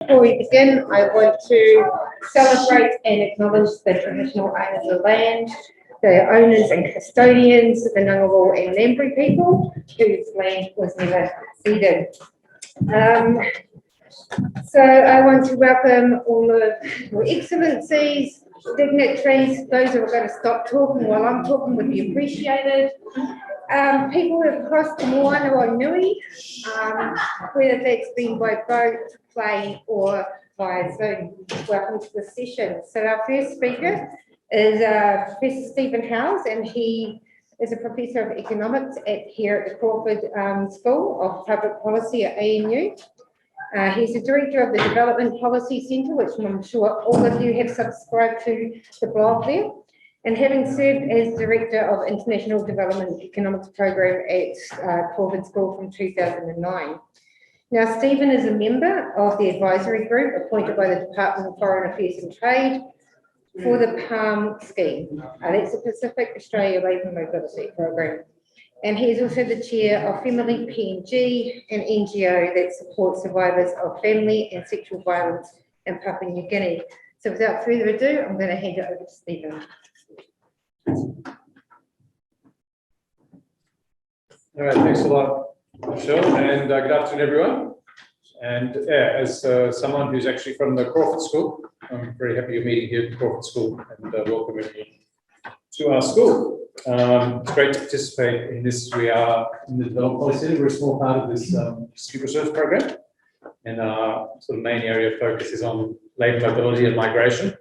before we begin, I want to celebrate and acknowledge the traditional owners of the land, the owners and custodians, the Ngunnawal and Ngambri people, whose land was never ceded. So I want to welcome all of your excellencies, dignitaries, those who are going to stop talking while I'm talking would be appreciated. People who have crossed the Moana or Nui, whether that's been by boat, plane or via Zoom. Welcome to the session. So our first speaker is Professor Stephen Howes, and he is a professor of economics here at the Crawford School of Public Policy at ANU. He's the director of the Development Policy Centre, which I'm sure all of you have subscribed to the blog there. And having served as Director of International Development Economics Program at Crawford School from 2009. Now, Stephen is a member of the advisory group appointed by the Department of Foreign Affairs and Trade for the PALM scheme. That's the Pacific Australia Labour Mobility Program. And he is also the chair of Family PNG, an NGO that supports survivors of family and sexual violence in Papua New Guinea. So without further ado, I'm going to hand it over to Stephen. All right, thanks a lot, Rochelle, and good afternoon, everyone. And yeah, as someone who's actually from the Crawford School, I'm very happy you're meeting here at the Crawford School and welcome everyone to our school. It's great to participate in this. We are in the Development Policy Centre. We're a small part of this Student Research Program, and our sort of main area of focus is on labour mobility and migration.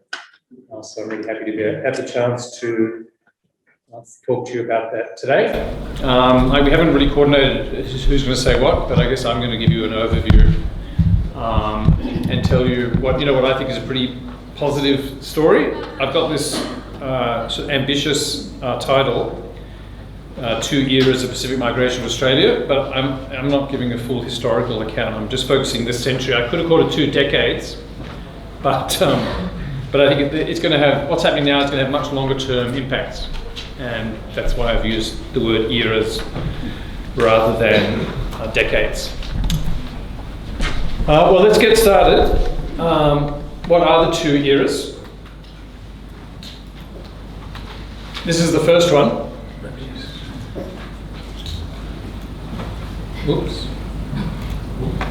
So I'm really happy to have the chance to talk to you about that today. We haven't really coordinated who's going to say what, but I guess I'm going to give you an overview and tell you what I think is a pretty positive story. I've got this sort of ambitious title, 2 Eras of Pacific Migration to Australia, but I'm not giving a full historical account. I'm just focusing this century. I could have called it 2 decades, but I think it's going to have, what's happening now is going to have much longer term impacts. And that's why I've used the word eras rather than decades. Well, let's get started. What are the 2 eras? This is the first one. Whoops.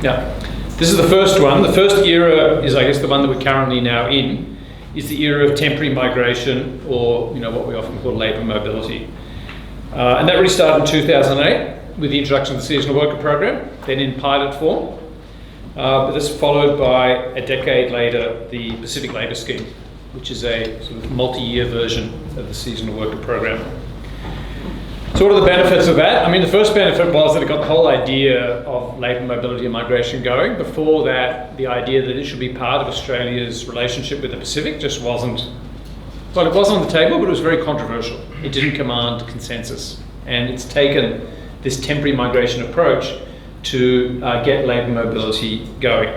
Yeah, this is the first one. The first era is, I guess, the one that we're currently now in. Is the era of temporary migration, or what we often call labour mobility. And that really started in 2008 with the introduction of the seasonal worker program, then in pilot form. But this followed by a decade later the Pacific Labour Scheme, which is a sort of multi-year version of the seasonal worker program. So what are the benefits of that? I mean, the first benefit was that it got the whole idea of labour mobility and migration going. Before that, the idea that it should be part of Australia's relationship with the Pacific just wasn't, well, it was on the table, but it was very controversial. It didn't command consensus. And it's taken this temporary migration approach to get labour mobility going.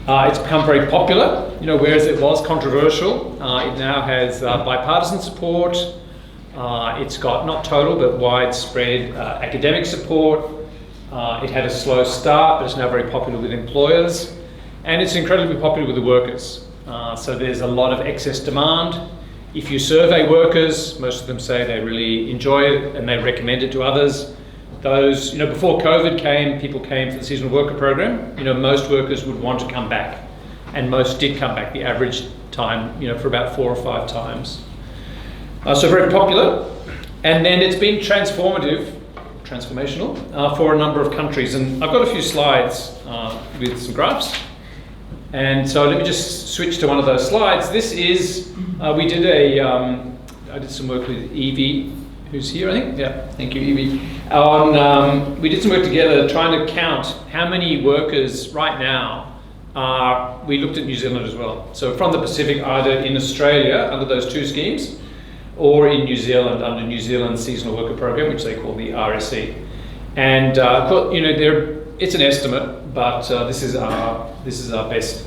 It's become very popular, whereas it was controversial. It now has bipartisan support. It's got not total but widespread academic support. It had a slow start, but it's now very popular with employers, and it's incredibly popular with the workers. So there's a lot of excess demand. If you survey workers, most of them say they really enjoy it and they recommend it to others. Those, before COVID came, people came for the seasonal worker program. Most workers would want to come back, and most did come back. The average time, for about 4 or 5 times. So very popular, and then it's been transformational for a number of countries. And I've got a few slides with some graphs. And so let me just switch to one of those slides. This is, I did some work with Evie, who's here, I think. Yeah, thank you, Evie. We did some work together trying to count how many workers right now we looked at New Zealand as well. So from the Pacific, either in Australia under those 2 schemes, or in New Zealand under New Zealand's seasonal worker program, which they call the RSE. And it's an estimate, but this is our best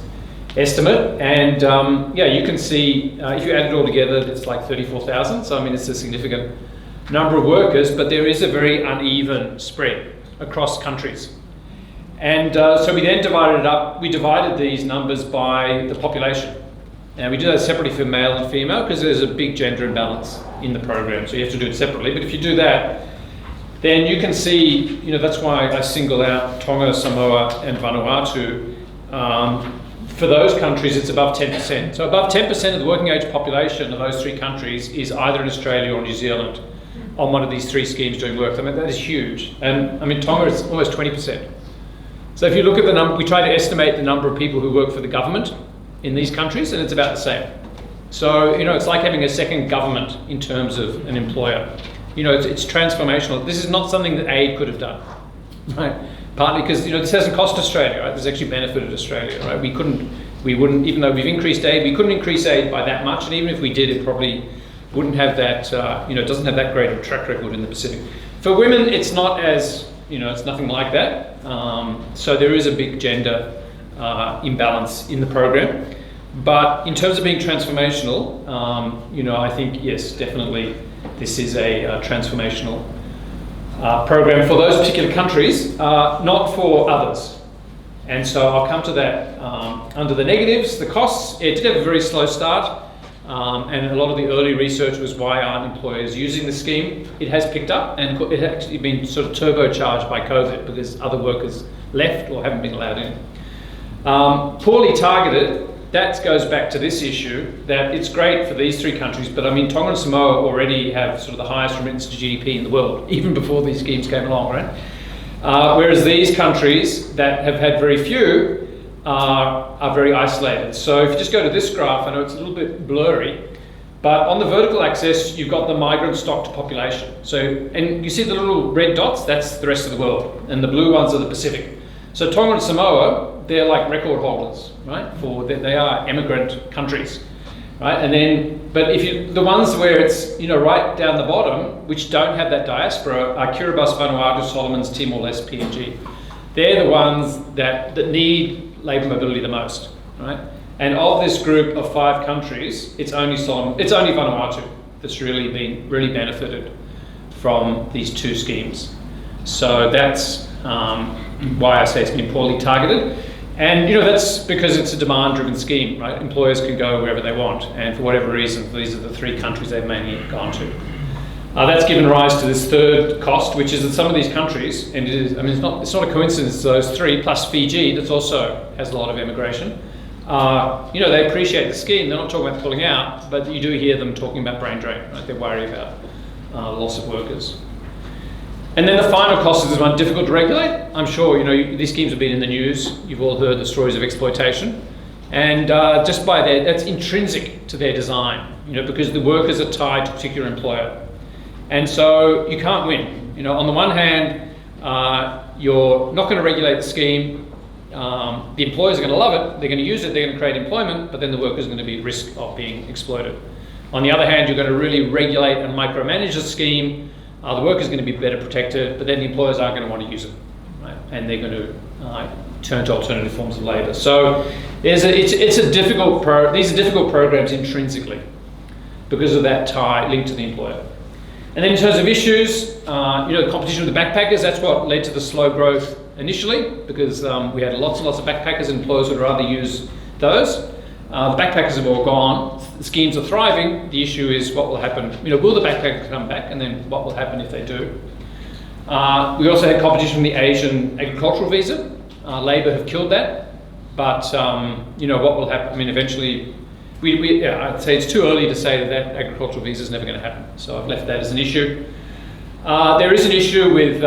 estimate. And you can see if you add it all together, it's like 34,000. So I mean, it's a significant number of workers, but there is a very uneven spread across countries. And so we then divided it up. We divided these numbers by the population. And we do that separately for male and female because there's a big gender imbalance in the program. So you have to do it separately. But if you do that, then you can see, that's why I single out Tonga, Samoa, and Vanuatu. For those countries, it's above 10%. So above 10% of the working age population of those three countries is either in Australia or New Zealand on one of these three schemes doing work. I mean, that is huge. And I mean, Tonga is almost 20%. So if you look at the number, we try to estimate the number of people who work for the government in these countries, and it's about the same. So, it's like having a second government in terms of an employer. It's transformational. This is not something that aid could have done, right? Partly because, this hasn't cost Australia, right? This actually benefited Australia, right? We wouldn't, even though we've increased aid, we couldn't increase aid by that much, and even if we did, it probably wouldn't have that, it doesn't have that great a track record in the Pacific. For women, it's not as, it's nothing like that. So there is a big gender imbalance in the program. But in terms of being transformational, I think, yes, definitely this is a transformational program for those particular countries, not for others. And so I'll come to that. Under the negatives, the costs, it did have a very slow start. And a lot of the early research was why aren't employers using the scheme. It has picked up, and it has actually been sort of turbocharged by COVID because other workers left or haven't been allowed in. Poorly targeted, that goes back to this issue that it's great for these three countries, but I mean Tonga and Samoa already have sort of the highest remittance to GDP in the world, even before these schemes came along, right? Whereas these countries that have had very few are very isolated. So if you just go to this graph, I know it's a little bit blurry, but on the vertical axis, you've got the migrant stock to population. So, and you see the little red dots, that's the rest of the world, and the blue ones are the Pacific. So Tonga and Samoa, they're like record holders, right? They are immigrant countries, right? And then, but if the ones where it's, right down the bottom, which don't have that diaspora, are Kiribati, Vanuatu, Solomons, Timor-Leste, PNG. They're the ones that need labour mobility the most, right? And of this group of 5 countries, it's only Vanuatu that's really benefited from these 2 schemes. So that's why I say it's been poorly targeted. And that's because it's a demand-driven scheme, right? Employers can go wherever they want, and for whatever reason, these are the 3 countries they've mainly gone to. That's given rise to this third cost, which is that some of these countries, and it's not a coincidence, those 3 plus Fiji, that also has a lot of immigration. They appreciate the scheme. They're not talking about pulling out, but you do hear them talking about brain drain, right? They're worried about loss of workers. And then the final cost is this one, difficult to regulate. I'm sure these schemes have been in the news. You've all heard the stories of exploitation, and just by that's intrinsic to their design. Because the workers are tied to a particular employer. And so you can't win. On the one hand, you're not going to regulate the scheme. The employers are going to love it. They're going to use it. They're going to create employment. But then the workers are going to be at risk of being exploited. On the other hand, you're going to really regulate and micromanage the scheme. The workers are going to be better protected. But then the employers aren't going to want to use it, right? And they're going to turn to alternative forms of labour. So these are difficult programs intrinsically because of that tie linked to the employer. And then in terms of issues, the competition with the backpackers, that's what led to the slow growth initially, because we had lots and lots of backpackers and employers would rather use those. The backpackers have all gone. The schemes are thriving. The issue is what will happen. Will the backpackers come back, and then what will happen if they do? We also had competition from the Asian agricultural visa. Labor have killed that, but what will happen? Eventually, I'd say it's too early to say that agricultural visa is never going to happen. So I've left that as an issue. There is an issue with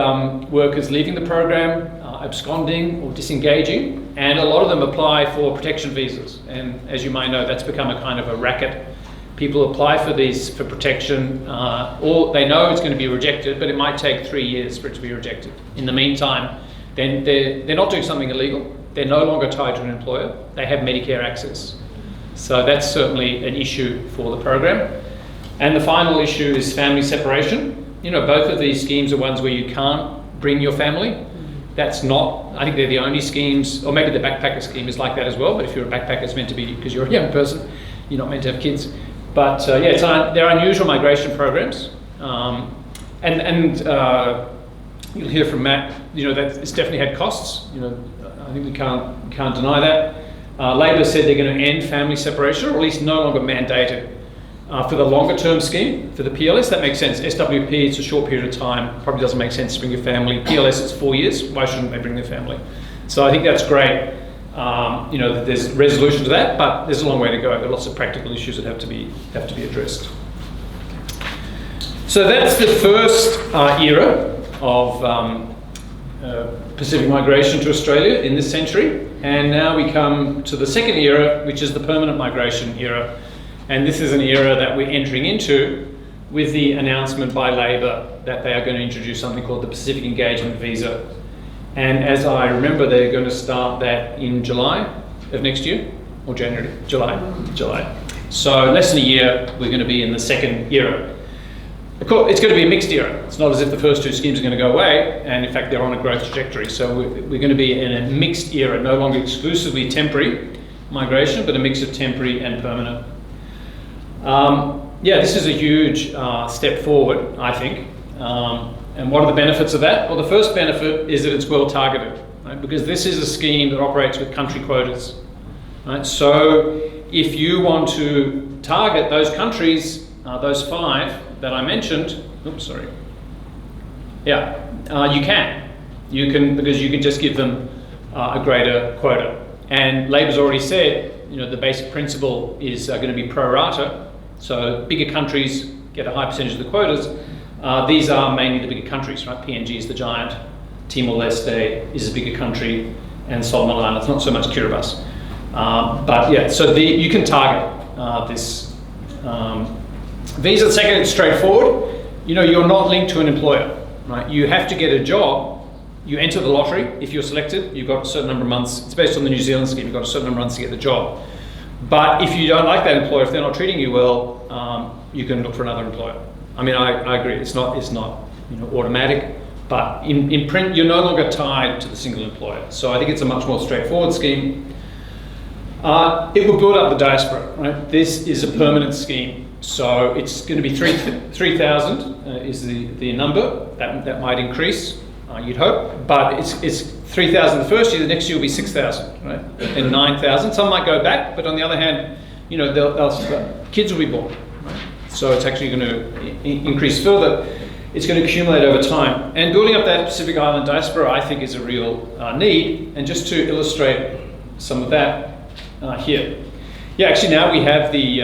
workers leaving the program, absconding or disengaging, and a lot of them apply for protection visas. And as you might know, that's become a kind of a racket. People apply for these for protection, or they know it's going to be rejected, but it might take 3 years for it to be rejected. In the meantime, then they're not doing something illegal. They're no longer tied to an employer. They have Medicare access. So that's certainly an issue for the program. And the final issue is family separation. Both of these schemes are ones where you can't bring your family. That's not, I think they're the only schemes, or maybe the backpacker scheme is like that as well, but if you're a backpacker, it's meant to be because you're a young person, you're not meant to have kids. But they're unusual migration programs. you'll hear from Matt, that it's definitely had costs. I think we can't deny that. Labor said they're going to end family separation, or at least no longer mandate it. For the longer term scheme, for the PLS, that makes sense. SWP, it's a short period of time, probably doesn't make sense to bring your family. PLS, it's 4 years, why shouldn't they bring their family? So I think that's great. There's resolution to that, but there's a long way to go. There are lots of practical issues that have to be addressed. So that's the first era of Pacific migration to Australia in this century. And now we come to the second era, which is the permanent migration era. And this is an era that we're entering into with the announcement by Labor that they are going to introduce something called the Pacific Engagement Visa. And as I remember, they're going to start that in July of next year, or January, July. So less than a year, we're going to be in the second era. Of course, it's going to be a mixed era. It's not as if the first two schemes are going to go away, and in fact, they're on a growth trajectory. So we're going to be in a mixed era, no longer exclusively temporary migration, but a mix of temporary and permanent. This is a huge step forward, I think. And what are the benefits of that? Well, the first benefit is that it's well targeted, right? Because this is a scheme that operates with country quotas, right? So if you want to target those countries, those 5 that I mentioned, you can. You can, because you can just give them a greater quota. And Labor's already said, the basic principle is going to be pro rata. So bigger countries get a high percentage of the quotas. These are mainly the bigger countries, right? PNG is the giant, Timor-Leste is a bigger country, and Solomon Islands, not so much Kiribati. So you can target this visa. The second, it's straightforward. You're not linked to an employer, right? You have to get a job. You enter the lottery. If you're selected, you've got a certain number of months. It's based on the New Zealand scheme. You've got a certain number of months to get the job. But if you don't like that employer, if they're not treating you well, you can look for another employer. I mean, I agree. It's not automatic, but in print, you're no longer tied to the single employer. So I think it's a much more straightforward scheme. It will build up the diaspora, right? This is a permanent scheme, so it's going to be 3,000 is the number that might increase. You'd hope, but it's 3,000 the first year. The next year will be 6,000, right? And 9,000. Some might go back, but on the other hand, kids will be born. So it's actually going to increase further. It's going to accumulate over time. And building up that Pacific Island diaspora, I think, is a real need. And just to illustrate some of that here. Actually now we have the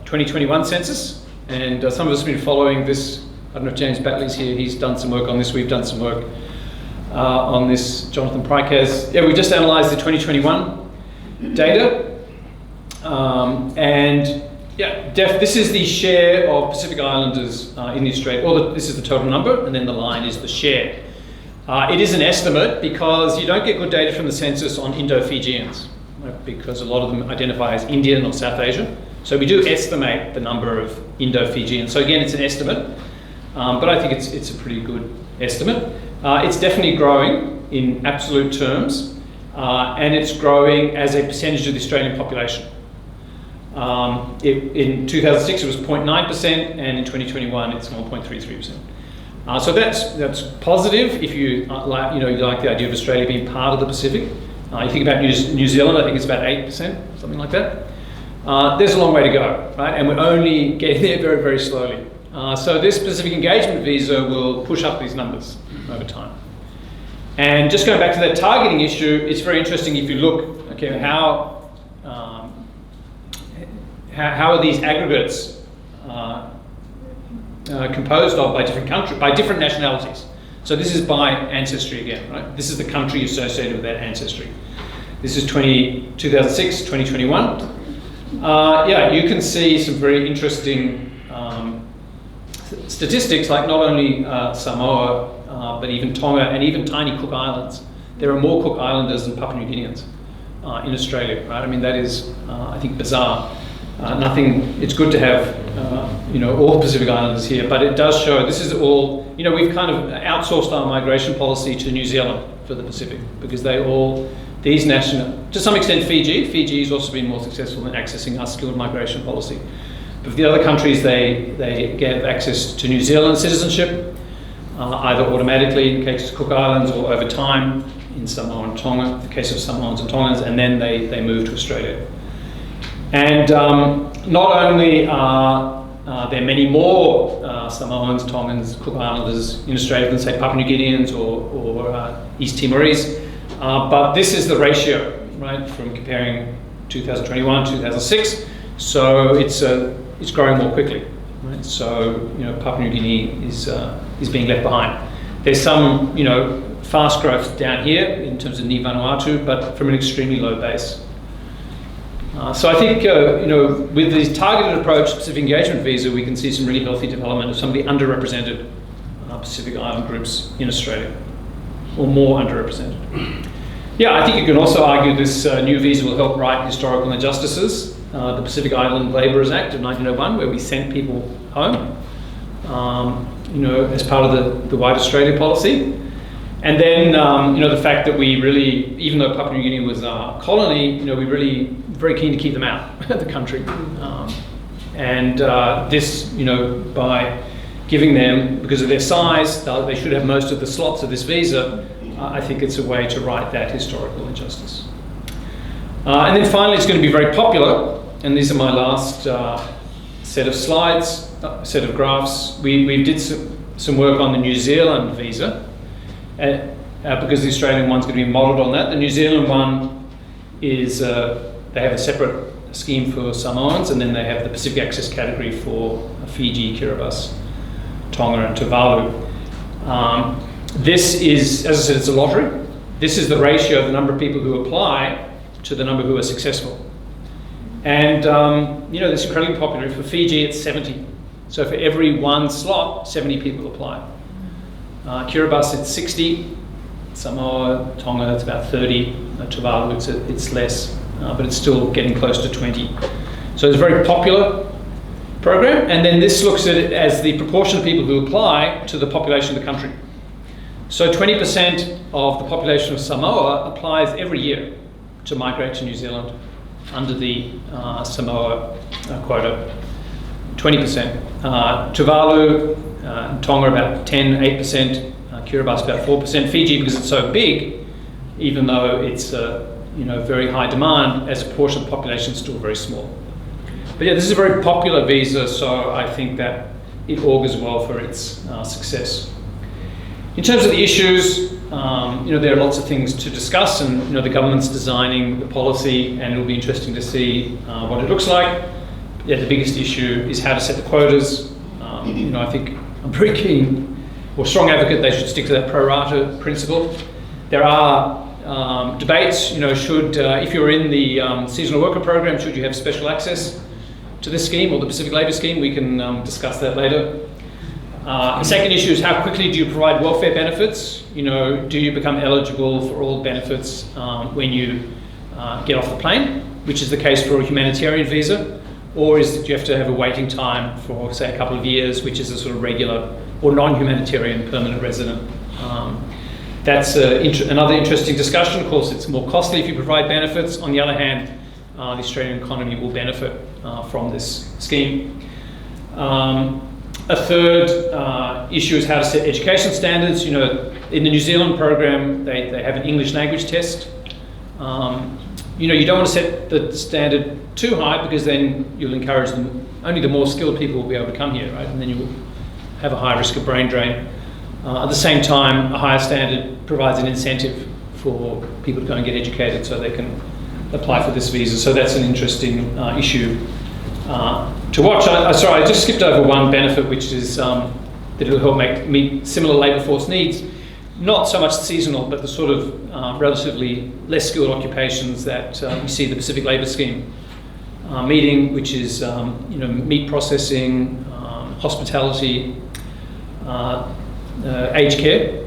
2021 census, and some of us have been following this. I don't know if James Batley's here. He's done some work on this. We've done some work on this. Jonathan Pryke has. We just analysed the 2021 data. This is the share of Pacific Islanders in the Australia, this is the total number, and then the line is the share. It is an estimate because you don't get good data from the census on Indo-Fijians, right? Because a lot of them identify as Indian or South Asian. So we do estimate the number of Indo-Fijians. So again, it's an estimate, but I think it's a pretty good estimate. It's definitely growing in absolute terms, and it's growing as a percentage of the Australian population. In 2006 it was 0.9%, and in 2021 it's 1.33%. So that's positive if you like the idea of Australia being part of the Pacific. You think about New Zealand, I think it's about 8%, something like that. There's a long way to go, right? And we're only getting there very, very slowly. So this Pacific Engagement Visa will push up these numbers over time. And just going back to that targeting issue, it's very interesting if you look, how are these aggregates composed of by different countries, by different nationalities. So this is by ancestry again, right? This is the country associated with that ancestry. This is 2006, 2021. You can see some very interesting statistics, like not only Samoa, but even Tonga and even tiny Cook Islands. There are more Cook Islanders than Papua New Guineans in Australia, right? I mean, that is, I think, bizarre. It's good to have, all Pacific Islanders here, but it does show this is all, we've kind of outsourced our migration policy to New Zealand for the Pacific, because to some extent Fiji's also been more successful in accessing our skilled migration policy. But for the other countries, they get access to New Zealand citizenship. either automatically in the case of Cook Islands or over time in Samoa and Tonga, in the case of Samoans and Tongans, and then they move to Australia. And not only are there are many more Samoans, Tongans, Cook Islanders in Australia than, say, Papua New Guineans or East Timorese, but this is the ratio, right, from comparing 2021 to 2006. So it's growing more quickly, right? So Papua New Guinea is being left behind. There's some fast growth down here in terms of Ni Vanuatu, but from an extremely low base. So I think with the targeted approach Pacific Engagement Visa, we can see some really healthy development of some of the underrepresented Pacific Island groups in Australia, or more underrepresented. Yeah, I think you can also argue this new visa will help right historical injustices. The Pacific Island Labourers Act of 1901, where we sent people home, as part of the White Australia policy. And then, the fact that we really, even though Papua New Guinea was a colony, we really very keen to keep them out of the country. This, by giving them, because of their size, they should have most of the slots of this visa. I think it's a way to right that historical injustice. And then finally, it's going to be very popular, and these are my last set of slides, set of graphs. We did some work on the New Zealand visa, because the Australian one's going to be modelled on that. The New Zealand one is, they have a separate scheme for Samoans, and then they have the Pacific Access category for Fiji, Kiribati, Tonga and Tuvalu. This is, as I said, it's a lottery. This is the ratio of the number of people who apply to the number who are successful. And, it's incredibly popular. For Fiji, it's 70. So for every one slot, 70 people apply. Kiribati, it's 60. Samoa, Tonga, it's about 30. Tuvalu, it's less, but it's still getting close to 20. So it's a very popular program. And then this looks at it as the proportion of people who apply to the population of the country. So 20% of the population of Samoa applies every year to migrate to New Zealand under the Samoa quota. 20%. Tuvalu and Tonga about 8%. Kiribati about 4%. Fiji, because it's so big, even though it's very high demand, as a proportion of the population, still very small. But yeah, this is a very popular visa, so I think that it augurs well for its success. In terms of the issues, there are lots of things to discuss, and the government's designing the policy, and it'll be interesting to see what it looks like. Yeah, the biggest issue is how to set the quotas. I think I'm very keen, or strong advocate, they should stick to that pro rata principle. There are debates, should, if you're in the seasonal worker program, should you have special access to this scheme or the Pacific Labour Scheme? We can discuss that later. The second issue is how quickly do you provide welfare benefits? Do you become eligible for all benefits when you get off the plane, which is the case for a humanitarian visa? Or do you have to have a waiting time for, say, a couple of years, which is a sort of regular or non-humanitarian permanent resident? That's another interesting discussion. Of course, it's more costly if you provide benefits. On the other hand, the Australian economy will benefit from this scheme. A third issue is how to set education standards. In the New Zealand program, they have an English language test. You don't want to set the standard too high, because then you'll encourage them. Only the more skilled people will be able to come here, right? And then you'll have a high risk of brain drain. At the same time, a higher standard provides an incentive for people to go and get educated so they can apply for this visa. So that's an interesting issue to watch. Sorry, I just skipped over one benefit, which is that it'll help meet similar labour force needs. Not so much seasonal, but the sort of relatively less skilled occupations that we see the Pacific Labour Scheme meeting, which is meat processing, hospitality, aged care.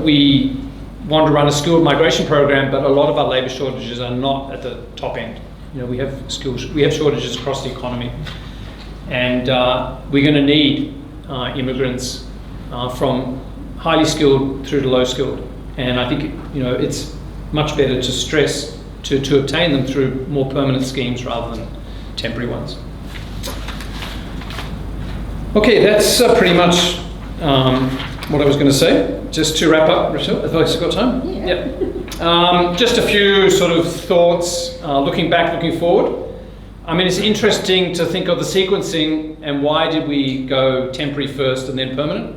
We want to run a skilled migration program, but a lot of our labour shortages are not at the top end. We have shortages across the economy, and we're going to need immigrants from highly skilled through to low skilled, and I think it's much better to stress to obtain them through more permanent schemes rather than temporary ones. Okay, that's pretty much what I was going to say. Just to wrap up, Rochelle, have I still got time? Yeah. Just a few sort of thoughts, looking back, looking forward. I mean, it's interesting to think of the sequencing and why did we go temporary first and then permanent?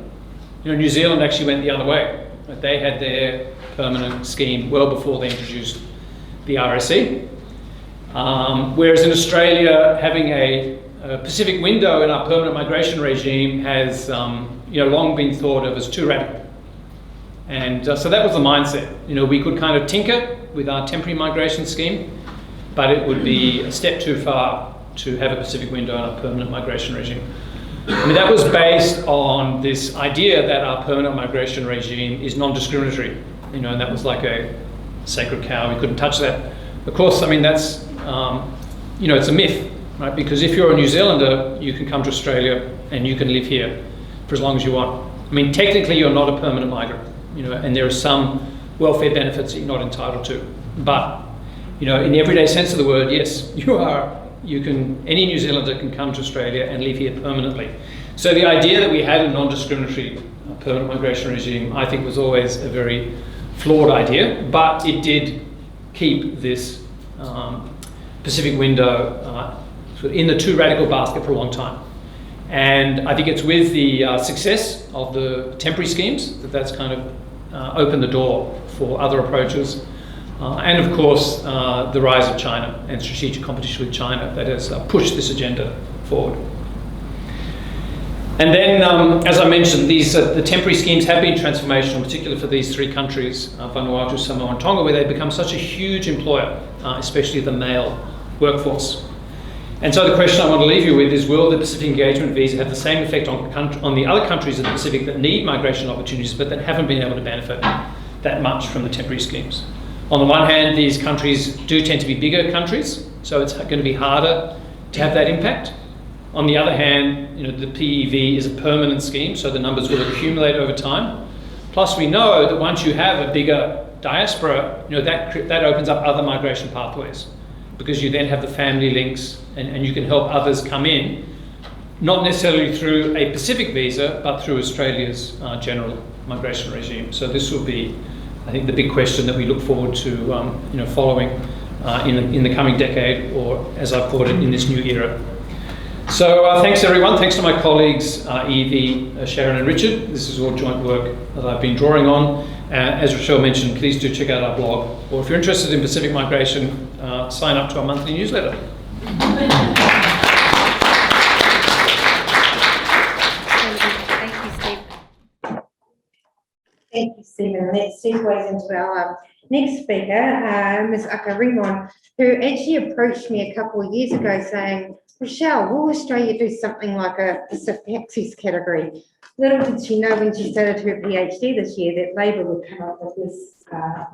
You know, New Zealand actually went the other way. They had their permanent scheme well before they introduced the RSE. Whereas in Australia, having a Pacific window in our permanent migration regime has long been thought of as too radical. And so that was the mindset. You know, we could kind of tinker with our temporary migration scheme, but it would be a step too far to have a Pacific window in our permanent migration regime. I mean, that was based on this idea that our permanent migration regime is non-discriminatory, you know, and that was like a sacred cow. We couldn't touch that. Of course, I mean, that's, it's a myth, right? Because if you're a New Zealander, you can come to Australia and you can live here for as long as you want. I mean, technically, you're not a permanent migrant, you know, and there are some welfare benefits that you're not entitled to. But, you know, in the everyday sense of the word, yes, any New Zealander can come to Australia and live here permanently. So the idea that we had a non-discriminatory permanent migration regime, I think, was always a very flawed idea, but it did keep this Pacific window in the too radical basket for a long time. And I think it's with the success of the temporary schemes that's kind of opened the door for other approaches. And of course, the rise of China and strategic competition with China that has pushed this agenda forward. And then, as I mentioned, the temporary schemes have been transformational, particularly for these three countries, Vanuatu, Samoa and Tonga, where they've become such a huge employer, especially the male workforce. And so the question I want to leave you with is, will the Pacific Engagement Visa have the same effect on the other countries of the Pacific that need migration opportunities but that haven't been able to benefit that much from the temporary schemes? On the one hand, these countries do tend to be bigger countries, so it's going to be harder to have that impact. On the other hand, you know, the PEV is a permanent scheme, so the numbers will accumulate over time. Plus, we know that once you have a bigger diaspora, you know, that opens up other migration pathways, because you then have the family links and you can help others come in, not necessarily through a Pacific visa, but through Australia's general migration regime. So this will be, I think, the big question that we look forward to following in the coming decade, or as I've called it, in this new era. So thanks everyone, thanks to my colleagues Evie, Sharon and Richard. This is all joint work that I've been drawing on. As Rochelle mentioned, please do check out our blog, or if you're interested in Pacific migration, sign up to our monthly newsletter. Thank you, Stephen. That segues into our next speaker, Ms. Akka Rimon, who actually approached me a couple of years ago saying, Rochelle, will Australia do something like a Pacific Access category? Little did she know when she started her PhD this year that Labor would come up with this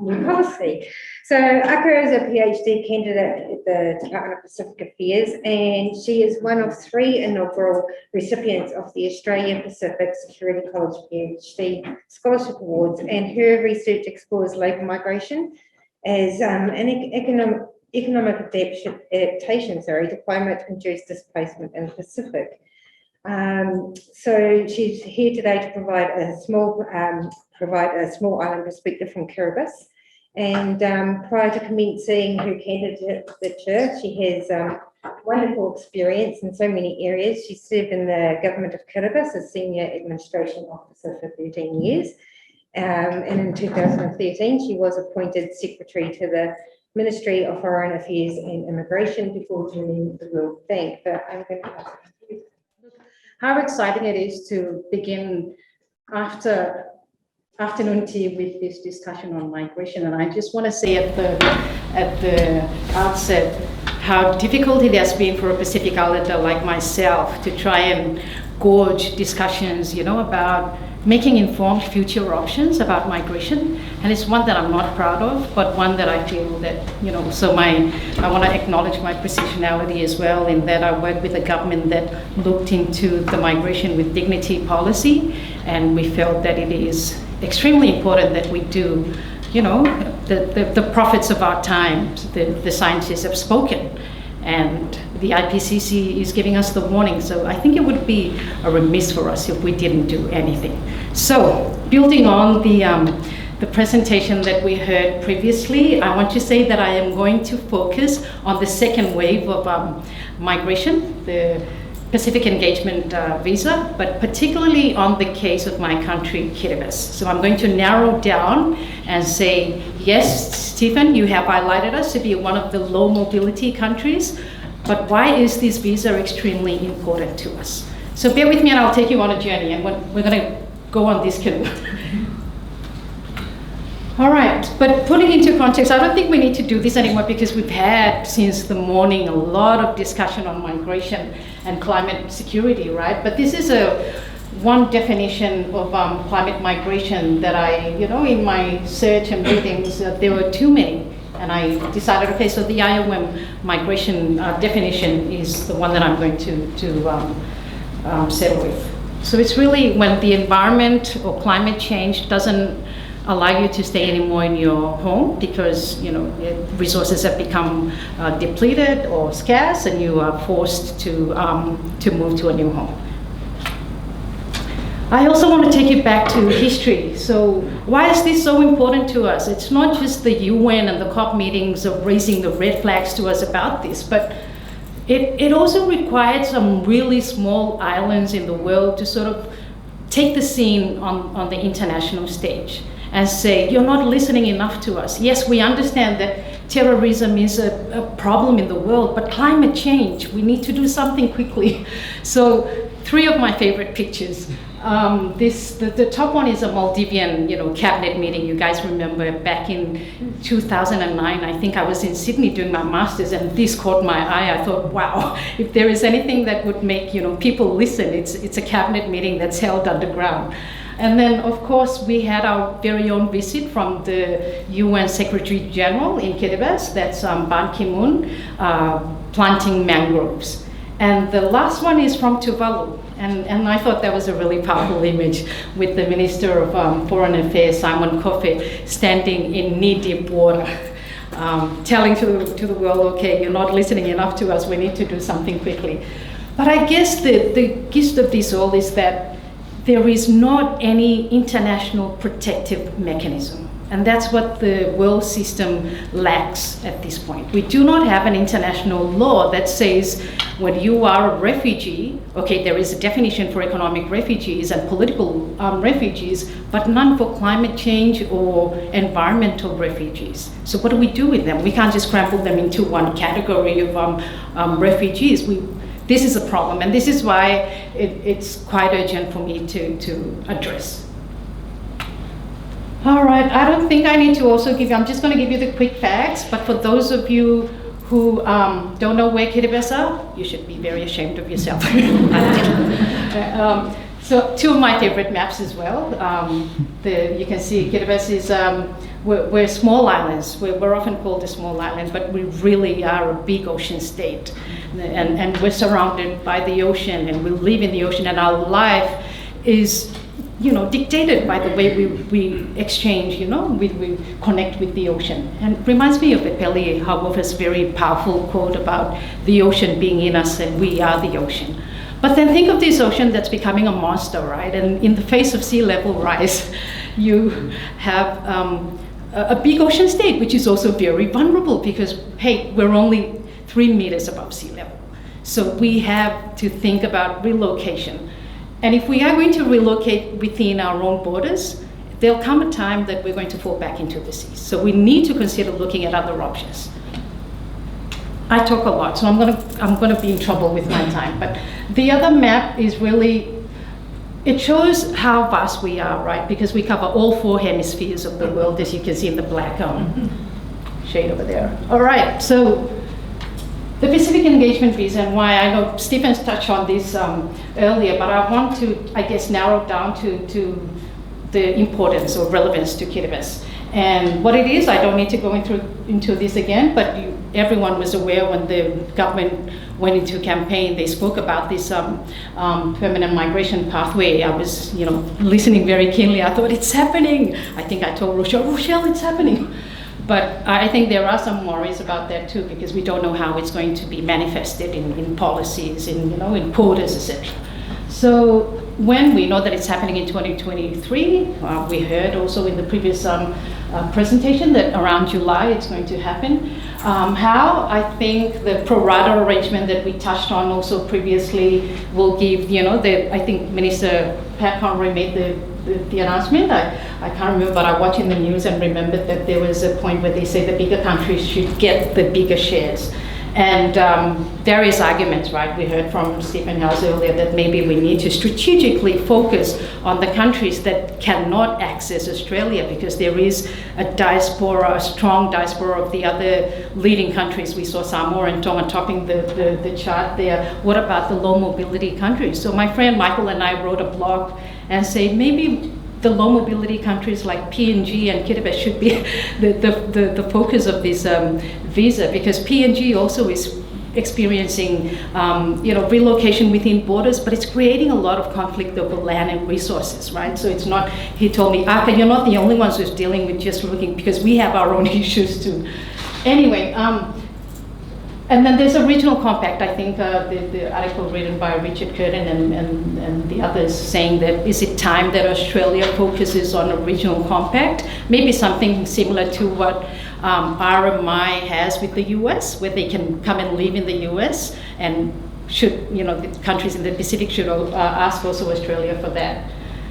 new policy. So Akka is a PhD candidate at the Department of Pacific Affairs, and she is one of 3 inaugural recipients of the Australia Pacific Security College PhD Scholarship Awards, and her research explores labour migration as an economic adaptation to climate-induced displacement in the Pacific. So she's here today to provide a small island perspective from Kiribati. And prior to commencing her candidature, she has wonderful experience in so many areas. She served in the government of Kiribati as senior administration officer for 13 years. And in 2013, she was appointed secretary to the Ministry of Foreign Affairs and Immigration before joining the World Bank. But I'm going to how exciting it is to begin afternoon tea with this discussion on migration. And I just want to say at the outset how difficult it has been for a Pacific Islander like myself to try and gauge discussions, about making informed future options about migration. And it's one that I'm not proud of, but one that I feel that, I want to acknowledge my positionality as well, in that I work with a government that looked into the migration with dignity policy, and we felt that it is extremely important that we do, the prophets of our time, the scientists have spoken, and the IPCC is giving us the warning. So I think it would be a remiss for us if we didn't do anything. So building on the presentation that we heard previously, I want to say that I am going to focus on the second wave of migration, the Pacific Engagement Visa, but particularly on the case of my country, Kiribati. So I'm going to narrow down and say, yes, Stephen, you have highlighted us to be one of the low mobility countries, but why is this visa extremely important to us? So bear with me and I'll take you on a journey, and we're going to go on this canoe. All right, but putting into context, I don't think we need to do this anymore because we've had since the morning a lot of discussion on migration and climate security, right? But this is one definition of climate migration that I, in my search and readings, there were too many. And I decided, okay, so the IOM migration definition is the one that I'm going to settle with. So it's really when the environment or climate change doesn't allow you to stay anymore in your home because resources have become depleted or scarce, and you are forced to move to a new home. I also want to take you back to history. So why is this so important to us? It's not just the UN and the COP meetings of raising the red flags to us about this, but it also required some really small islands in the world to sort of take the scene on the international stage and say, you're not listening enough to us. Yes, we understand that terrorism is a problem in the world, but climate change, we need to do something quickly. So 3 of my favorite pictures. The top one is a Maldivian, cabinet meeting. You guys remember back in 2009, I think I was in Sydney doing my master's, and this caught my eye. I thought, wow, if there is anything that would make, people listen, it's a cabinet meeting that's held underground. And then, of course, we had our very own visit from the UN Secretary General in Kiribati, that's Ban Ki-moon, planting mangroves. And the last one is from Tuvalu. And I thought that was a really powerful image with the Minister of Foreign Affairs, Simon Kofe, standing in knee-deep water, telling to the world, okay, you're not listening enough to us, we need to do something quickly. But I guess the gist of this all is that there is not any international protective mechanism. And that's what the world system lacks at this point. We do not have an international law that says when you are a refugee, okay, there is a definition for economic refugees and political refugees, but none for climate change or environmental refugees. So what do we do with them? We can't just crumple them into one category of refugees. This is a problem, and this is why it's quite urgent for me to address. All right, I don't think I need to also I'm just going to give you the quick facts, but for those of you who don't know where Kiribati are, you should be very ashamed of yourself. So 2 of my favorite maps as well. You can see Kiribati is, we're small islands. We're often called a small island, but we really are a big ocean state. And we're surrounded by the ocean, and we live in the ocean, and our life is dictated by the way we exchange, we connect with the ocean. And it reminds me of Pele Haubofa's very powerful quote about the ocean being in us and we are the ocean. But then think of this ocean that's becoming a monster, right? And in the face of sea level rise, you have a big ocean state, which is also very vulnerable because, hey, we're only 3 meters above sea level. So we have to think about relocation. And if we are going to relocate within our own borders, there'll come a time that we're going to fall back into the sea. So we need to consider looking at other options. I talk a lot, so I'm gonna be in trouble with my time. But the other map is really, it shows how vast we are, right? Because we cover all 4 hemispheres of the world, as you can see in the black shade over there. All right, so the Pacific Engagement Visa, and why I know Stephen's touched on this earlier, but I want to, narrow down to the importance or relevance to Kiribati. And what it is, I don't need to go into this again, but everyone was aware when the government went into campaign, they spoke about this permanent migration pathway. I was, listening very keenly. I thought, it's happening. I think I told Rochelle, it's happening. But I think there are some worries about that too, because we don't know how it's going to be manifested in policies, in quotas, etc. So when we know that it's happening in 2023, we heard also in the previous presentation that around July it's going to happen. How I think the pro rata arrangement that we touched on also previously will give, I think Minister Pat Conroy made the announcement. I can't remember, but I watched in the news and remembered that there was a point where they say the bigger countries should get the bigger shares. And various arguments, right? We heard from Stephen House earlier that maybe we need to strategically focus on the countries that cannot access Australia, because there is a strong diaspora of the other leading countries. We saw Samoa and Tonga topping the chart there. What about the low mobility countries? So my friend Michael and I wrote a blog and said maybe the low mobility countries like PNG and Kiribati should be the focus of this visa, because PNG also is experiencing relocation within borders, but it's creating a lot of conflict over land and resources, right? So it's not, he told me, Akka, you're not the only ones who's dealing with just looking, because we have our own issues too. Anyway, and then there's a regional compact. I think the article written by Richard Curtin and the others saying that is it time that Australia focuses on a regional compact? Maybe something similar to what RMI has with the US, where they can come and live in the US, and the countries in the Pacific should ask also Australia for that.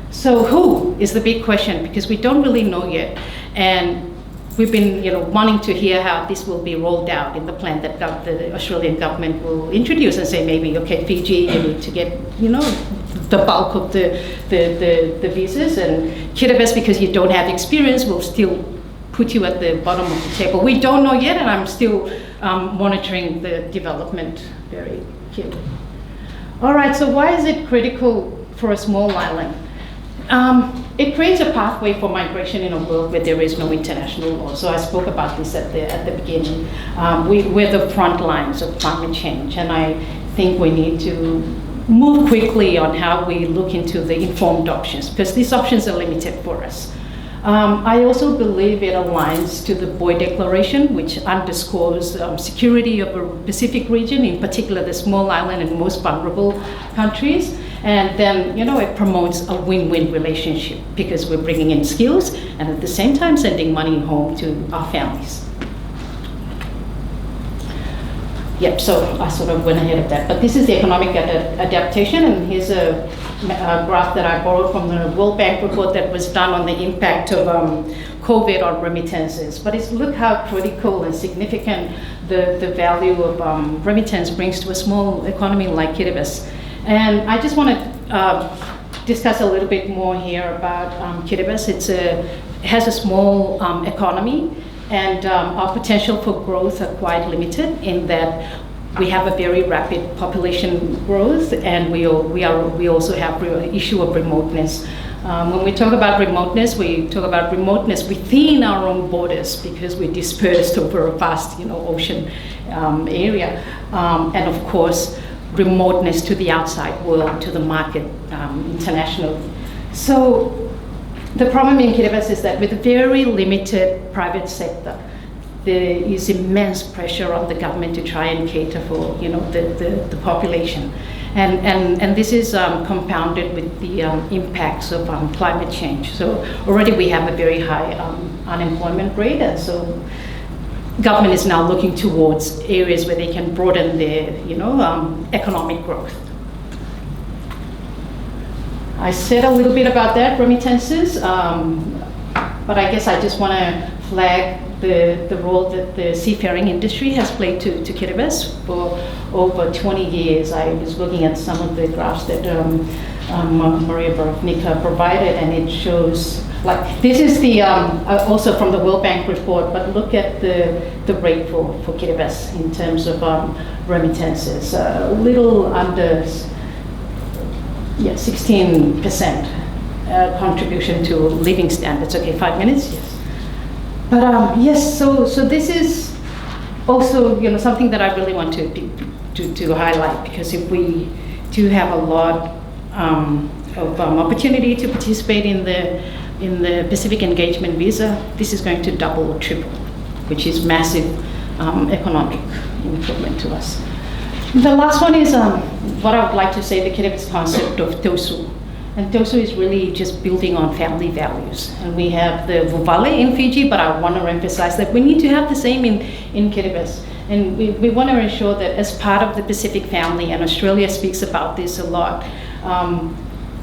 So who is the big question, because we don't really know yet. And we've been, wanting to hear how this will be rolled out in the plan that the Australian government will introduce and say maybe, okay, Fiji, you need to get, the bulk of the visas, and Kiribati, because you don't have experience, will still put you at the bottom of the table. We don't know yet, and I'm still monitoring the development very carefully. All right, so why is it critical for a small island? It creates a pathway for migration in a world where there is no international law. So I spoke about this at the beginning. We're the front lines of climate change, and I think we need to move quickly on how we look into the informed options, because these options are limited for us. I also believe it aligns to the Boy Declaration, which underscores security of a Pacific region, in particular the small island and most vulnerable countries. And then, it promotes a win-win relationship, because we're bringing in skills and at the same time sending money home to our families. Yep, so I sort of went ahead of that. But this is the economic adaptation, and here's a graph that I borrowed from the World Bank report that was done on the impact of COVID on remittances. But look how critical and significant the value of remittance brings to a small economy like Kiribati. And I just want to discuss a little bit more here about Kiribati. It has a small economy, and our potential for growth are quite limited in that we have a very rapid population growth, and we also have the issue of remoteness. When we talk about remoteness, we talk about remoteness within our own borders, because we're dispersed over a vast, ocean area, and of course, remoteness to the outside world, to the market, international. So the problem in Kiribati is that with a very limited private sector, there is immense pressure on the government to try and cater for, the population. And this is compounded with the impacts of climate change. So already we have a very high unemployment rate, and so government is now looking towards areas where they can broaden their, economic growth. I said a little bit about that, remittances, but I guess I just want to flag the role that the seafaring industry has played to Kiribati for over 20 years. I was looking at some of the graphs that Maria Borovnica provided, and it shows, this is the also from the World Bank report, but look at the rate for Kiribati in terms of remittances, a little under 16% contribution to living standards. Okay, 5 minutes, yes. But yes, so this is also something that I really want to highlight, because if we do have a lot of opportunity to participate in the Pacific Engagement Visa, this is going to double or triple which is massive economic improvement to us. The last one is what I would like to say, the Kiribati concept of tosu. And tosu is really just building on family values. And we have the vuvale in Fiji, but I want to emphasize that we need to have the same in Kiribati. And we want to ensure that as part of the Pacific family, and Australia speaks about this a lot,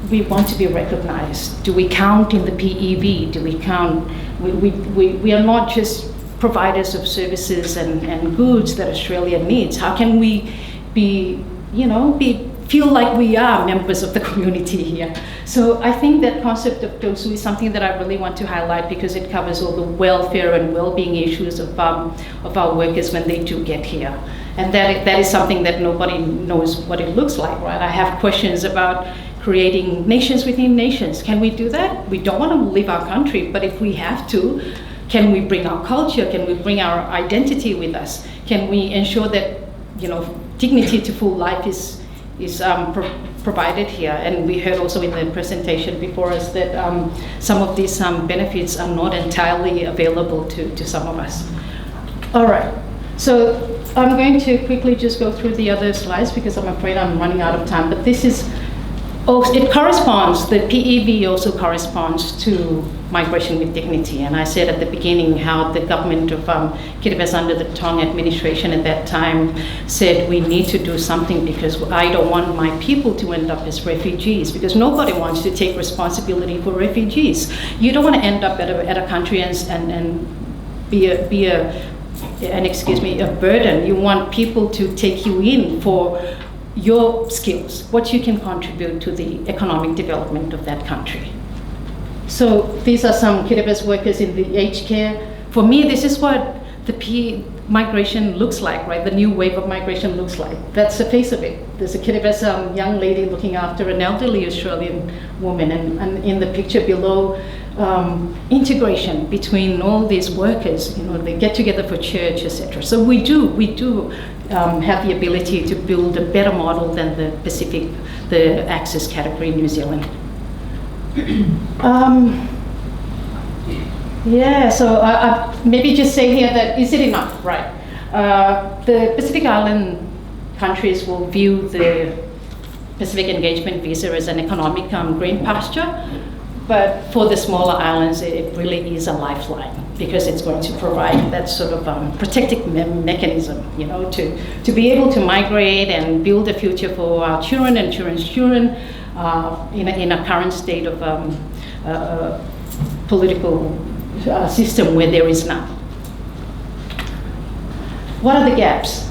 we want to be recognized. Do we count in the PEV? Do we count? We are not just providers of services and goods that Australia needs. How can we feel like we are members of the community here? So I think that concept of tosu is something that I really want to highlight because it covers all the welfare and well-being issues of our workers when they do get here. And that is something that nobody knows what it looks like, right? I have questions about creating nations within nations. Can we do that? We don't want to leave our country, but if we have to, can we bring our culture? Can we bring our identity with us? Can we ensure that, dignity to full life is provided here? And we heard also in the presentation before us that some of these benefits are not entirely available to some of us. All right, so I'm going to quickly just go through the other slides because I'm afraid I'm running out of time, but this is, it corresponds, the PEV also corresponds to migration with dignity. And I said at the beginning how the government of Kiribati under the Tong administration at that time said we need to do something because I don't want my people to end up as refugees, because nobody wants to take responsibility for refugees. You don't want to end up at a country and be a burden. You want people to take you in for your skills, what you can contribute to the economic development of that country. So these are some Kiribati workers in the aged care. For me, this is what the migration looks like, right? The new wave of migration looks like. That's the face of it. There's a Kiribati young lady looking after an elderly Australian woman, and in the picture below, integration between all these workers. They get together for church, etc. So we do have the ability to build a better model than the Pacific, the Access category in New Zealand. So I maybe just say here that is it enough, right? The Pacific Island countries will view the Pacific Engagement Visa as an economic green pasture, but for the smaller islands, it really is a lifeline because it's going to provide that sort of protective mechanism, to be able to migrate and build a future for our children and children's children in a current state of political system where there is none. What are the gaps?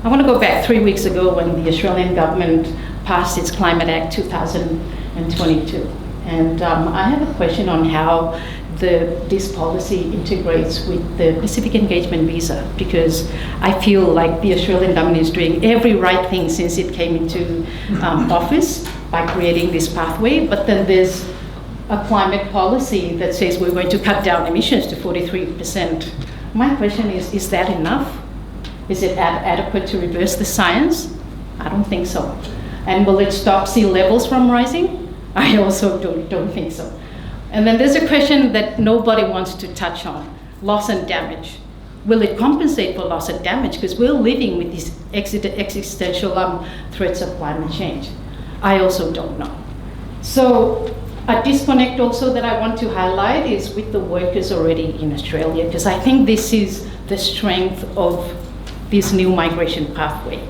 I want to go back 3 weeks ago when the Australian government passed its Climate Act 2022. And I have a question on how this policy integrates with the Pacific Engagement Visa, because I feel like the Australian government is doing every right thing since it came into office by creating this pathway, but then there's a climate policy that says we're going to cut down emissions to 43%. My question is that enough? Is it adequate to reverse the science? I don't think so. And will it stop sea levels from rising? I also don't think so. And then there's a question that nobody wants to touch on, loss and damage. Will it compensate for loss and damage? Because we're living with these existential threats of climate change. I also don't know. So a disconnect also that I want to highlight is with the workers already in Australia, because I think this is the strength of this new migration pathway.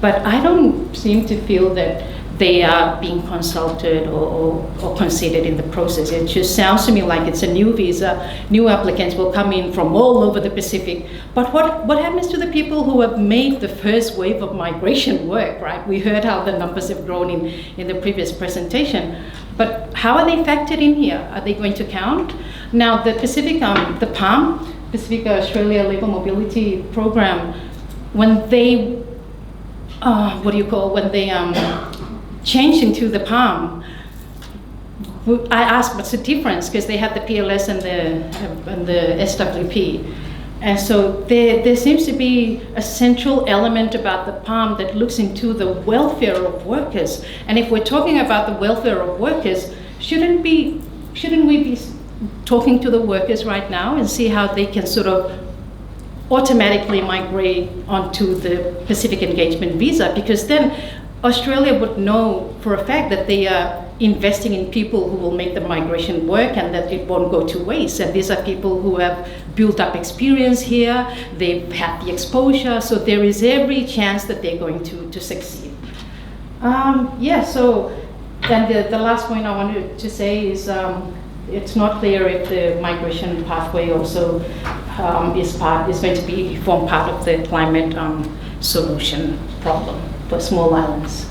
But I don't seem to feel that they are being consulted or considered in the process. It just sounds to me like it's a new visa, new applicants will come in from all over the Pacific. But what happens to the people who have made the first wave of migration work, right? We heard how the numbers have grown in the previous presentation. But how are they factored in here? Are they going to count? Now the Pacific, the PALM, Pacific Australia Labour Mobility Program, when they, when they changed into the PALM, I asked what's the difference, because they had the PLS and the SWP. And so there seems to be a central element about the PALM that looks into the welfare of workers. And if we're talking about the welfare of workers, shouldn't we be talking to the workers right now and see how they can sort of automatically migrate onto the Pacific Engagement Visa, because then Australia would know for a fact that they are investing in people who will make the migration work and that it won't go to waste. And these are people who have built up experience here, they've had the exposure, so there is every chance that they're going to succeed. So then the last point I wanted to say is it's not clear if the migration pathway also is going to form part of the climate solution problem for small islands.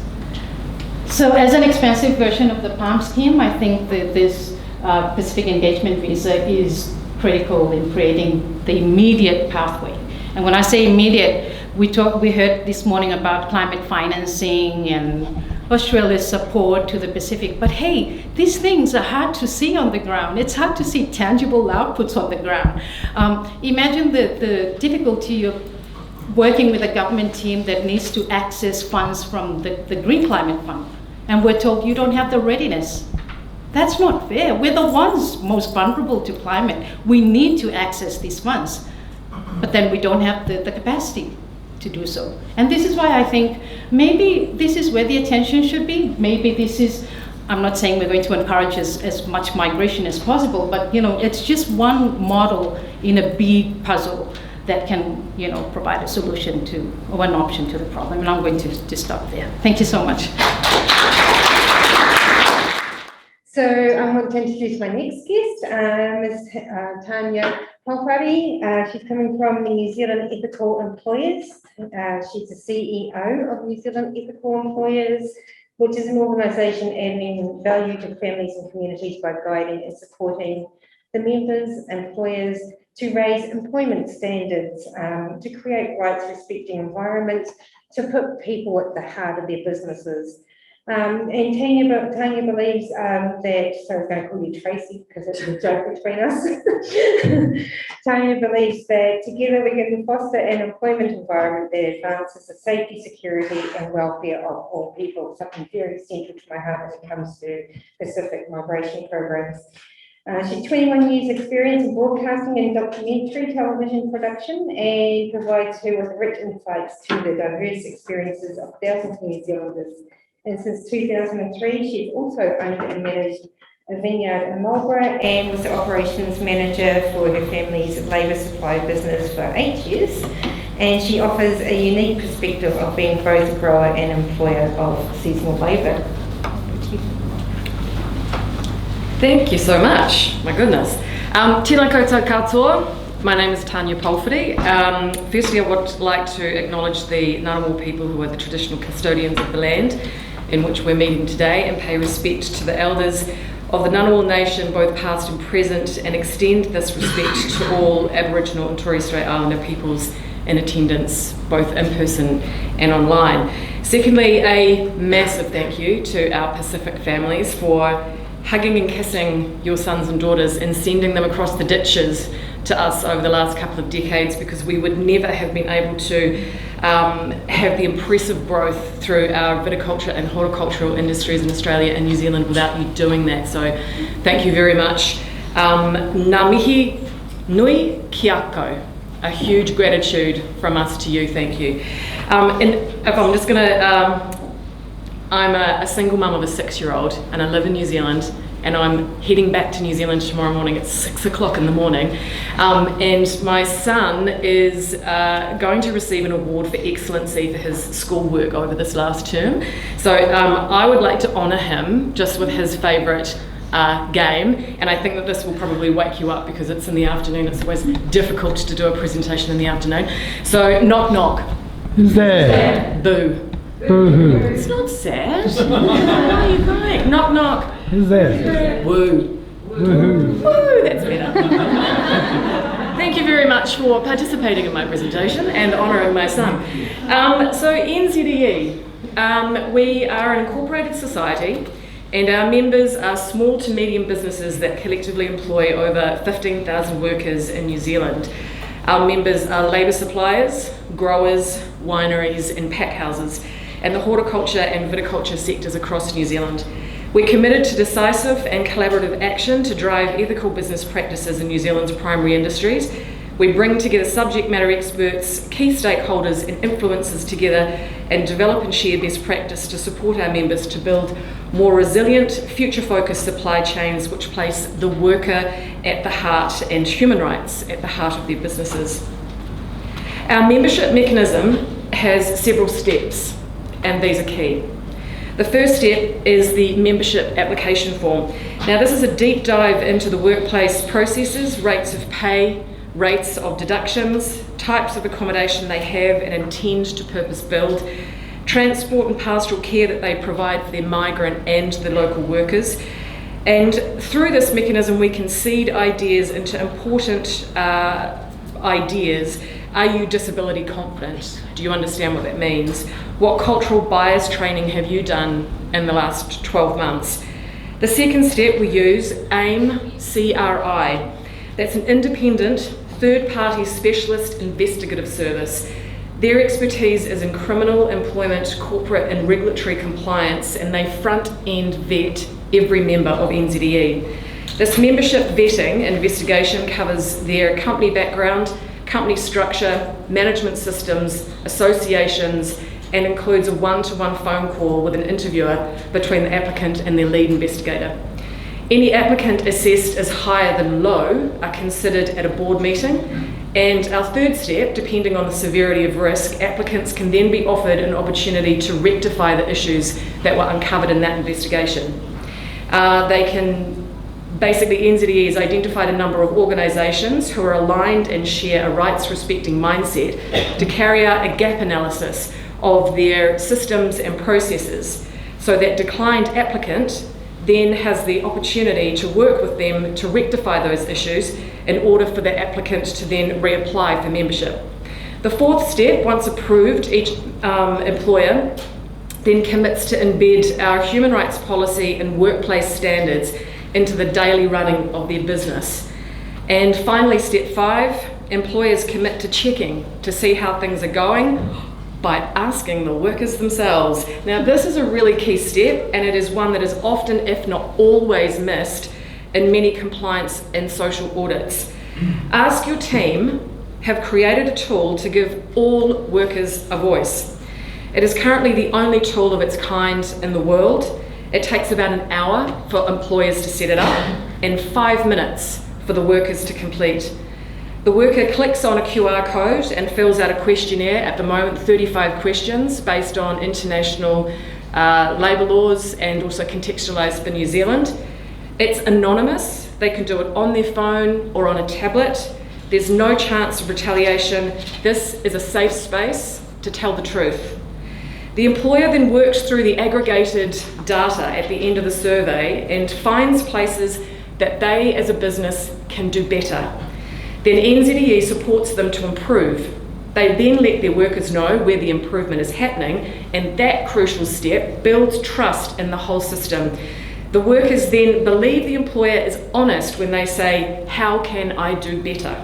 So as an expansive version of the PALM scheme, I think that this Pacific Engagement Visa is critical in creating the immediate pathway. And when I say immediate, we heard this morning about climate financing and Australia's support to the Pacific, but hey, these things are hard to see on the ground. It's hard to see tangible outputs on the ground. Imagine the difficulty of working with a government team that needs to access funds from the Green Climate Fund, and we're told you don't have the readiness. That's not fair. We're the ones most vulnerable to climate. We need to access these funds, but then we don't have the capacity to do so. And this is why I think maybe this is where the attention should be. Maybe this is, I'm not saying we're going to encourage as much migration as possible, but it's just one model in a big puzzle that can provide a solution to, or an option to the problem. And I'm going to stop there. Thank you so much. So I want to introduce my next guest, Ms. Tanya Pouwhare. She's coming from the New Zealand Ethical Employers. She's the CEO of New Zealand Ethical Employers, which is an organisation adding value to families and communities by guiding and supporting the members, employers, to raise employment standards, to create rights-respecting environments, to put people at the heart of their businesses. And Tanya believes that, so I was going to call you Tracy because it's a joke between us. Tanya believes that together we can foster an employment environment that advances the safety, security and welfare of all people, something very central to my heart when it comes to Pacific migration programs. She's 21 years experience in broadcasting and documentary television production and provides her with rich insights to the diverse experiences of thousands of New Zealanders. And since 2003, she's also owned and managed a vineyard in Marlborough and was the operations manager for her family's labour supply business for 8 years. And she offers a unique perspective of being both a grower and employer of seasonal labour. Thank you so much. My goodness. Tēnā koutou katoa. My name is Tanya Pouwhare. Firstly, I would like to acknowledge the Ngunnawal people who are the traditional custodians of the land in which we're meeting today and pay respect to the elders of the Ngunnawal Nation, both past and present, and extend this respect to all Aboriginal and Torres Strait Islander peoples in attendance, both in person and online. Secondly, a massive thank you to our Pacific families for hugging and kissing your sons and daughters and sending them across the ditches to us over the last couple of decades, because we would never have been able to have the impressive growth through our viticulture and horticultural industries in Australia and New Zealand without you doing that. So thank you very much. Ngā mihi nui ki ako. A huge gratitude from us to you, thank you. And if I'm just gonna, I'm a single mum of a 6-year-old and I live in New Zealand, and I'm heading back to New Zealand tomorrow morning at 6 o'clock in the morning. And my son is going to receive an award for excellency for his schoolwork over this last term. So I would like to honour him just with his favourite game, and I think that this will probably wake you up because it's in the afternoon. It's always difficult to do a presentation in the afternoon. So knock knock. Who's there? Boo. Boo-hoo. It's not sad. Why are you crying? Knock knock. Who's there? Woo. Woo-hoo. Woo, that's better. Thank you very much for participating in my presentation and honouring my son. So NZEE, we are an incorporated society, and our members are small to medium businesses that collectively employ over 15,000 workers in New Zealand. Our members are labour suppliers, growers, wineries and pack houses, and the horticulture and viticulture sectors across New Zealand. We're committed to decisive and collaborative action to drive ethical business practices in New Zealand's primary industries, We bring together subject matter experts, key stakeholders and influencers together and develop and share best practice to support our members to build more resilient, future-focused supply chains which place the worker at the heart and human rights at the heart of their businesses. Our membership mechanism has several steps, and these are key. The first step is the membership application form. Now, this is a deep dive into the workplace processes, rates of pay, rates of deductions, types of accommodation they have and intend to purpose build, transport and pastoral care that they provide for their migrant and the local workers. And through this mechanism, we can seed ideas into important ideas. Are you disability confident? Do you understand what that means? What cultural bias training have you done in the last 12 months? The second step we use, AIM CRI. That's an independent, third-party specialist investigative service. Their expertise is in criminal, employment, corporate and regulatory compliance, and they front-end vet every member of NZEE. This membership vetting investigation covers their company background, company structure, management systems, associations, and includes a one-to-one phone call with an interviewer between the applicant and their lead investigator. Any applicant assessed as higher than low are considered at a board meeting, and our third step, depending on the severity of risk, applicants can then be offered an opportunity to rectify the issues that were uncovered in that investigation. NZEE has identified a number of organisations who are aligned and share a rights-respecting mindset to carry out a gap analysis of their systems and processes, so that declined applicant then has the opportunity to work with them to rectify those issues in order for the applicant to then reapply for membership. The fourth step, once approved, each employer then commits to embed our human rights policy and workplace standards into the daily running of their business. And finally, step 5, employers commit to checking to see how things are going by asking the workers themselves. Now, this is a really key step, and it is one that is often, if not always, missed in many compliance and social audits. Ask Your Team have created a tool to give all workers a voice. It is currently the only tool of its kind in the world. It takes about an hour for employers to set it up and 5 minutes for the workers to complete. The worker clicks on a QR code and fills out a questionnaire, at the moment 35 questions based on international labour laws and also contextualised for New Zealand. It's anonymous. They can do it on their phone or on a tablet. There's no chance of retaliation. This is a safe space to tell the truth. The employer then works through the aggregated data at the end of the survey and finds places that they as a business can do better. Then NZEE supports them to improve. They then let their workers know where the improvement is happening, and that crucial step builds trust in the whole system. The workers then believe the employer is honest when they say, "How can I do better?"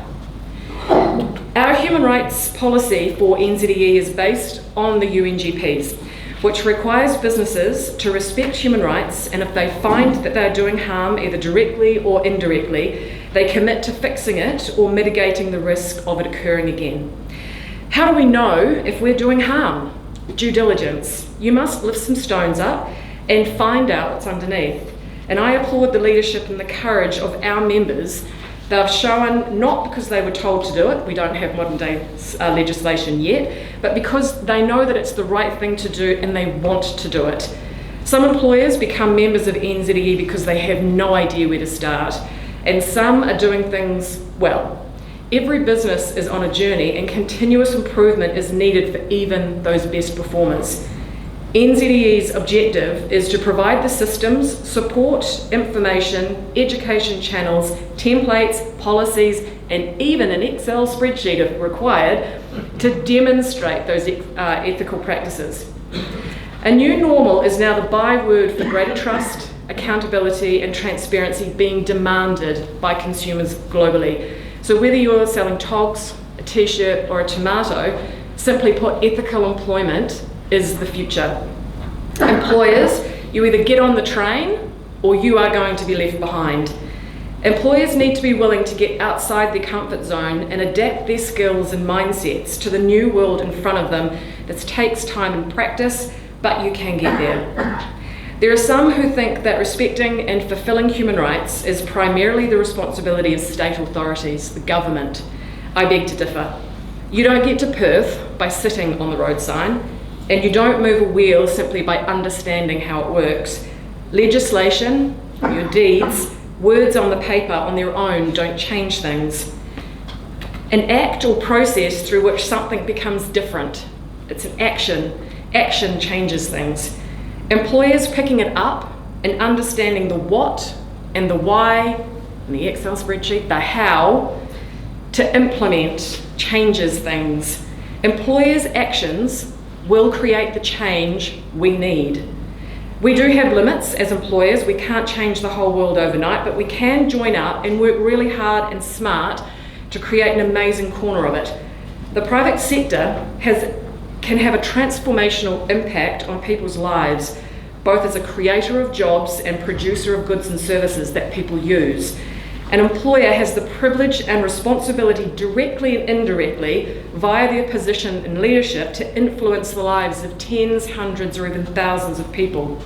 Our human rights policy for NZEE is based on the UNGPs, which requires businesses to respect human rights, and if they find that they're doing harm either directly or indirectly, they commit to fixing it or mitigating the risk of it occurring again. How do we know if we're doing harm? Due diligence. You must lift some stones up and find out what's underneath. And I applaud the leadership and the courage of our members. They've shown, not because they were told to do it, we don't have modern day legislation yet, but because they know that it's the right thing to do and they want to do it. Some employers become members of NZEE because they have no idea where to start, and some are doing things well. Every business is on a journey, and continuous improvement is needed for even those best performers. NZEE's objective is to provide the systems, support, information, education channels, templates, policies, and even an Excel spreadsheet if required, to demonstrate those ethical practices. A new normal is now the byword for greater trust, accountability, and transparency being demanded by consumers globally. So whether you're selling togs, a t-shirt, or a tomato, simply put, ethical employment is the future. Employers, you either get on the train or you are going to be left behind. Employers need to be willing to get outside their comfort zone and adapt their skills and mindsets to the new world in front of them. This takes time and practice, but you can get there. There are some who think that respecting and fulfilling human rights is primarily the responsibility of state authorities, the government. I beg to differ. You don't get to Perth by sitting on the road sign, and you don't move a wheel simply by understanding how it works. Legislation, your deeds, words on the paper on their own don't change things. An act or process through which something becomes different. It's an action. Action changes things. Employers picking it up and understanding the what and the why in the Excel spreadsheet, the how, to implement changes things. Employers' actions will create the change we need. We do have limits as employers. We can't change the whole world overnight, but we can join up and work really hard and smart to create an amazing corner of it. The private sector can have a transformational impact on people's lives, both as a creator of jobs and producer of goods and services that people use. An employer has the privilege and responsibility, directly and indirectly, via their position in leadership, to influence the lives of tens, hundreds, or even thousands of people.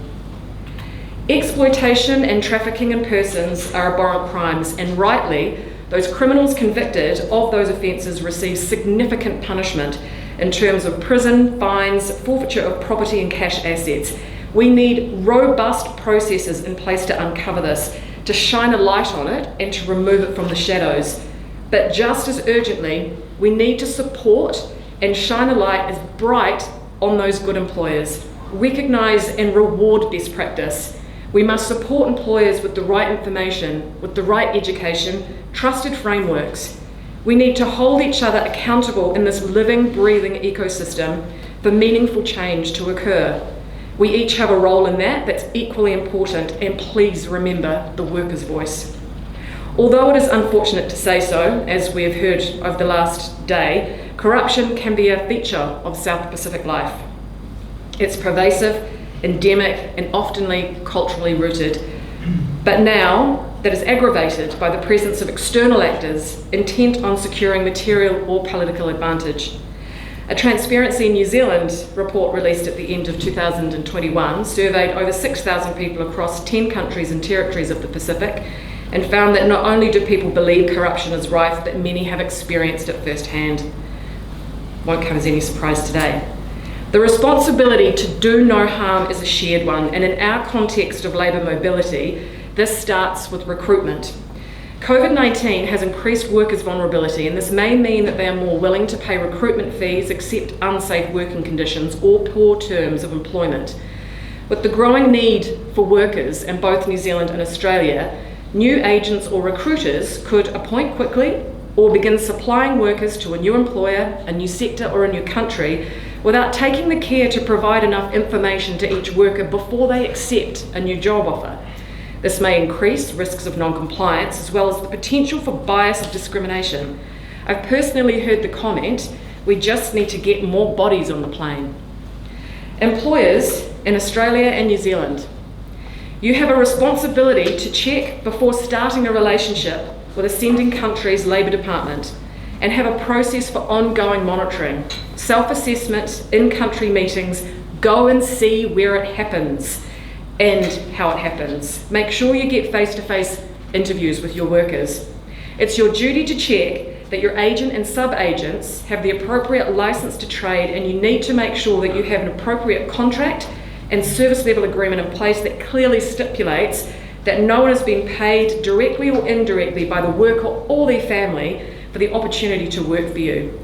Exploitation and trafficking in persons are abhorrent crimes, and rightly, those criminals convicted of those offences receive significant punishment in terms of prison, fines, forfeiture of property and cash assets. We need robust processes in place to uncover this, to shine a light on it and to remove it from the shadows. But just as urgently, we need to support and shine a light as bright on those good employers. Recognise and reward best practice. We must support employers with the right information, with the right education, trusted frameworks. We need to hold each other accountable in this living, breathing ecosystem for meaningful change to occur. We each have a role in that's equally important, and please remember the worker's voice. Although it is unfortunate to say so, as we have heard over the last day, corruption can be a feature of South Pacific life. It's pervasive, endemic, and oftenly culturally rooted. But now, that is aggravated by the presence of external actors intent on securing material or political advantage. A Transparency New Zealand report released at the end of 2021 surveyed over 6,000 people across 10 countries and territories of the Pacific, and found that not only do people believe corruption is rife, but many have experienced it firsthand. Won't come as any surprise today. The responsibility to do no harm is a shared one, and in our context of labour mobility, this starts with recruitment. COVID-19 has increased workers' vulnerability, and this may mean that they are more willing to pay recruitment fees, accept unsafe working conditions or poor terms of employment. With the growing need for workers in both New Zealand and Australia, new agents or recruiters could appoint quickly or begin supplying workers to a new employer, a new sector or a new country without taking the care to provide enough information to each worker before they accept a new job offer. This may increase risks of non-compliance as well as the potential for bias of discrimination. I've personally heard the comment, we just need to get more bodies on the plane. Employers in Australia and New Zealand, you have a responsibility to check before starting a relationship with a sending country's Labour Department and have a process for ongoing monitoring, self-assessment, in-country meetings, go and see where it happens and how it happens. Make sure you get face-to-face interviews with your workers. It's your duty to check that your agent and sub-agents have the appropriate licence to trade, and you need to make sure that you have an appropriate contract and service level agreement in place that clearly stipulates that no one is being paid directly or indirectly by the worker or their family for the opportunity to work for you.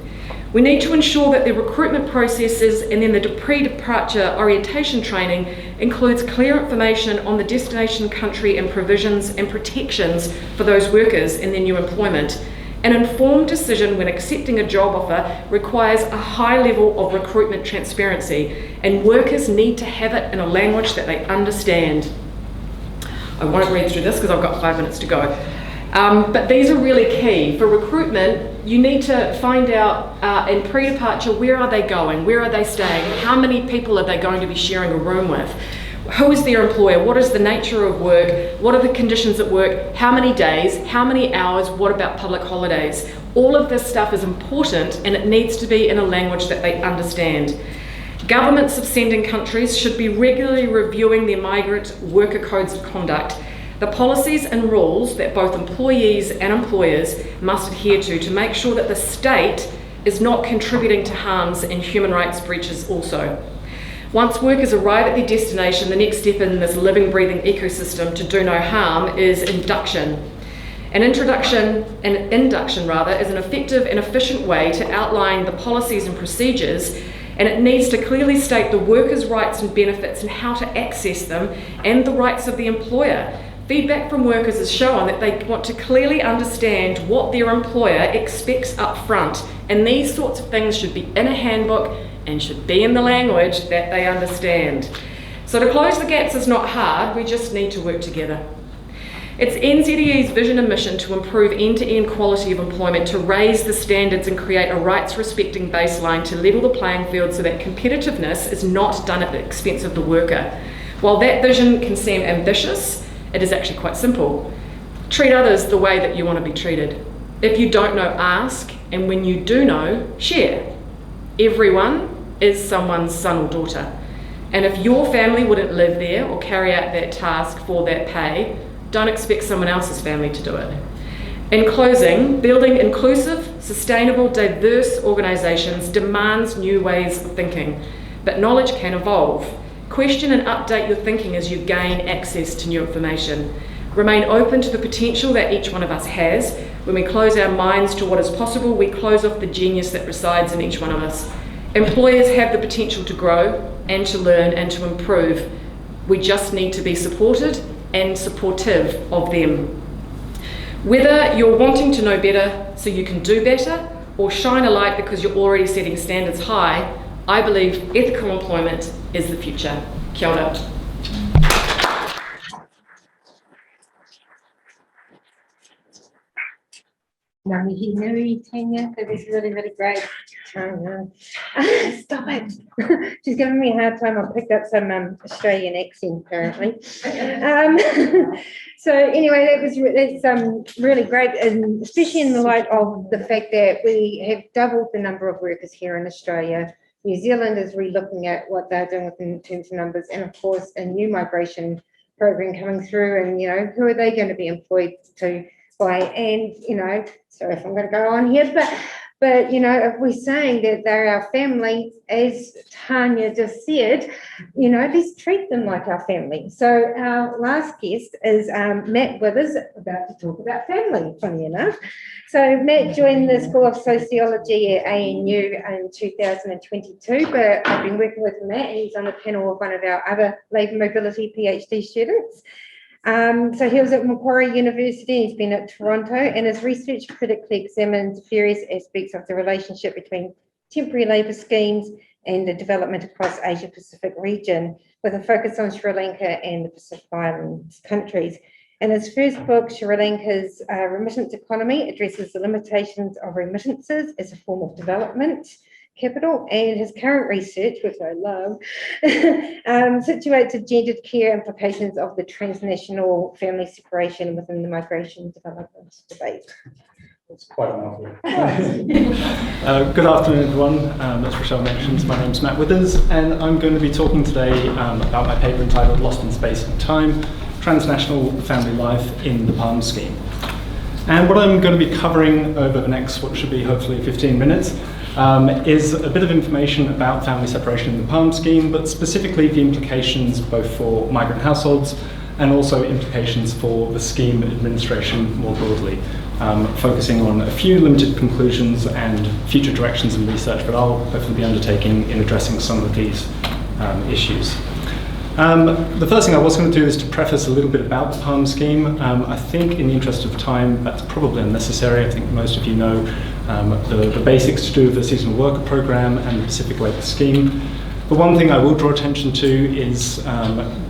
We need to ensure that the recruitment processes and then the pre-departure orientation training includes clear information on the destination country and provisions and protections for those workers in their new employment. An informed decision when accepting a job offer requires a high level of recruitment transparency, and workers need to have it in a language that they understand. I won't read through this because I've got 5 minutes to go. But these are really key. For recruitment, you need to find out in pre-departure, where are they going? Where are they staying? How many people are they going to be sharing a room with? Who is their employer? What is the nature of work? What are the conditions at work? How many days? How many hours? What about public holidays? All of this stuff is important, and it needs to be in a language that they understand. Governments of sending countries should be regularly reviewing their migrant worker codes of conduct, the policies and rules that both employees and employers must adhere to make sure that the state is not contributing to harms and human rights breaches also. Once workers arrive at their destination, the next step in this living, breathing ecosystem to do no harm is induction. An induction is an effective and efficient way to outline the policies and procedures, and it needs to clearly state the workers' rights and benefits and how to access them, and the rights of the employer. Feedback from workers has shown that they want to clearly understand what their employer expects up front, and these sorts of things should be in a handbook and should be in the language that they understand. So to close the gaps is not hard, we just need to work together. It's NZE's vision and mission to improve end-to-end quality of employment, to raise the standards and create a rights-respecting baseline to level the playing field so that competitiveness is not done at the expense of the worker. While that vision can seem ambitious, it is actually quite simple. Treat others the way that you want to be treated. If you don't know, ask, and when you do know, share. Everyone is someone's son or daughter. And if your family wouldn't live there or carry out that task for that pay, don't expect someone else's family to do it. In closing, building inclusive, sustainable, diverse organisations demands new ways of thinking, but knowledge can evolve. Question and update your thinking as you gain access to new information. Remain open to the potential that each one of us has. When we close our minds to what is possible, we close off the genius that resides in each one of us. Employers have the potential to grow and to learn and to improve. We just need to be supported and supportive of them. Whether you're wanting to know better so you can do better, or shine a light because you're already setting standards high, I believe ethical employment is the future. Kia ora. Ngā nui, Tanya, that was really, really great. Stop it. She's giving me a hard time. I picked up some Australian accent, apparently. So anyway, that's really great, and especially in the light of the fact that we have doubled the number of workers here in Australia. New Zealand is re-looking at what they're doing in terms of numbers, and of course, a new migration program coming through, and who are they going to be employed to by? And sorry if I'm going to go on here, but if we're saying that they're our family, as Tanya just said, let's treat them like our family. So our last guest is Matt Withers, about to talk about family, funny enough. So Matt joined the School of Sociology at ANU in 2022, but I've been working with Matt, and he's on a panel of one of our other labour mobility PhD students. So he was at Macquarie University, he's been at Toronto, and his research critically examines various aspects of the relationship between temporary labour schemes and the development across Asia Pacific region, with a focus on Sri Lanka and the Pacific Islands countries. In his first book, Sri Lanka's Remittance Economy, addresses the limitations of remittances as a form of development capital, and his current research, which I love, situates the gendered care implications of the transnational family separation within the migration development debate. It's quite a mouthful. Good afternoon, everyone. As Rochelle mentions, my name's Matt Withers, and I'm going to be talking today about my paper entitled Lost in Space and Time, Transnational Family Life in the Palm Scheme. And what I'm going to be covering over the next, what should be hopefully 15 minutes, is a bit of information about family separation in the Palm Scheme, but specifically the implications both for migrant households and also implications for the scheme administration more broadly, focusing on a few limited conclusions and future directions in research that I'll hopefully be undertaking in addressing some of these issues. The first thing I was going to do is to preface a little bit about the Palm Scheme. I think in the interest of time that's probably unnecessary. I think most of you know the basics to do with the seasonal worker program and the Pacific Labour Scheme. The one thing I will draw attention to is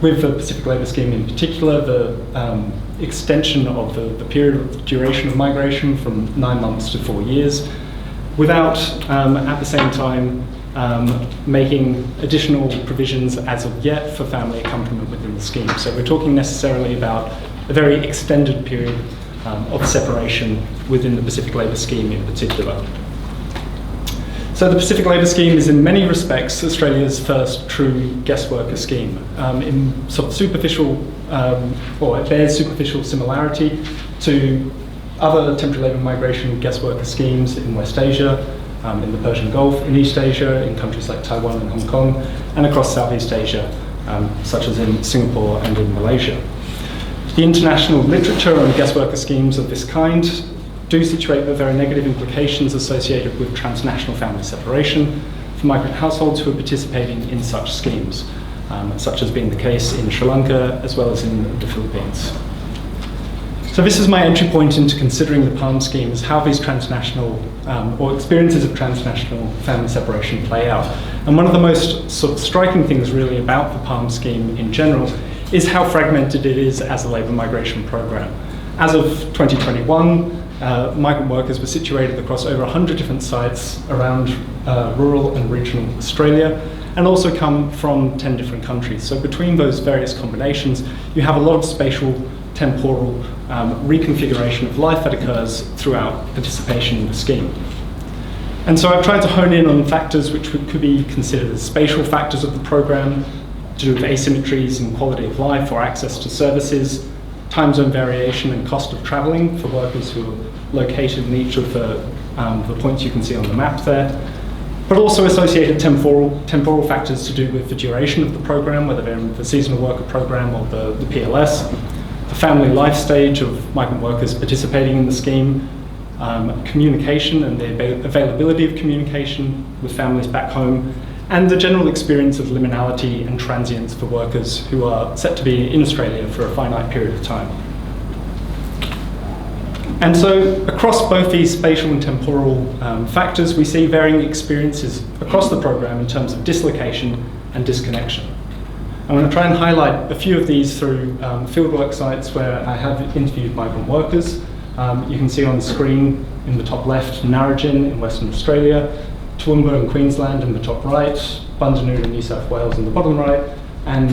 with the Pacific Labour Scheme in particular, the extension of the period of duration of migration from 9 months to 4 years. without at the same time making additional provisions as of yet for family accompaniment within the scheme. So we're talking necessarily about a very extended period of separation within the Pacific Labour Scheme in particular. So the Pacific Labour Scheme is in many respects Australia's first true guest worker scheme. In sort of superficial, or it bears superficial similarity to other temporary labour migration guest worker schemes in West Asia, in the Persian Gulf, in East Asia, in countries like Taiwan and Hong Kong, and across Southeast Asia, such as in Singapore and in Malaysia. The international literature on guest worker schemes of this kind do situate the very negative implications associated with transnational family separation for migrant households who are participating in such schemes, such as being the case in Sri Lanka as well as in the Philippines. So this is my entry point into considering the PALM scheme, is how these transnational or experiences of transnational family separation play out. And one of the most sort of striking things really about the PALM scheme in general is how fragmented it is as a labour migration programme. As of 2021, migrant workers were situated across over 100 different sites around rural and regional Australia, and also come from 10 different countries. So between those various combinations, you have a lot of spatial, temporal reconfiguration of life that occurs throughout participation in the scheme. And so I've tried to hone in on factors which could be considered as spatial factors of the programme, to do with asymmetries in quality of life or access to services, time zone variation and cost of travelling for workers who are located in each of the points you can see on the map there, but also associated temporal factors to do with the duration of the programme, whether they're in the seasonal worker programme or the PLS, the family life stage of migrant workers participating in the scheme, communication and the availability of communication with families back home, and the general experience of liminality and transience for workers who are set to be in Australia for a finite period of time. And so across both these spatial and temporal factors, we see varying experiences across the programme in terms of dislocation and disconnection. I'm going to try and highlight a few of these through fieldwork sites where I have interviewed migrant workers. You can see on the screen in the top left, Narrogin in Western Australia, Toowoomba in Queensland in the top right, Bundanoo in New South Wales in the bottom right, and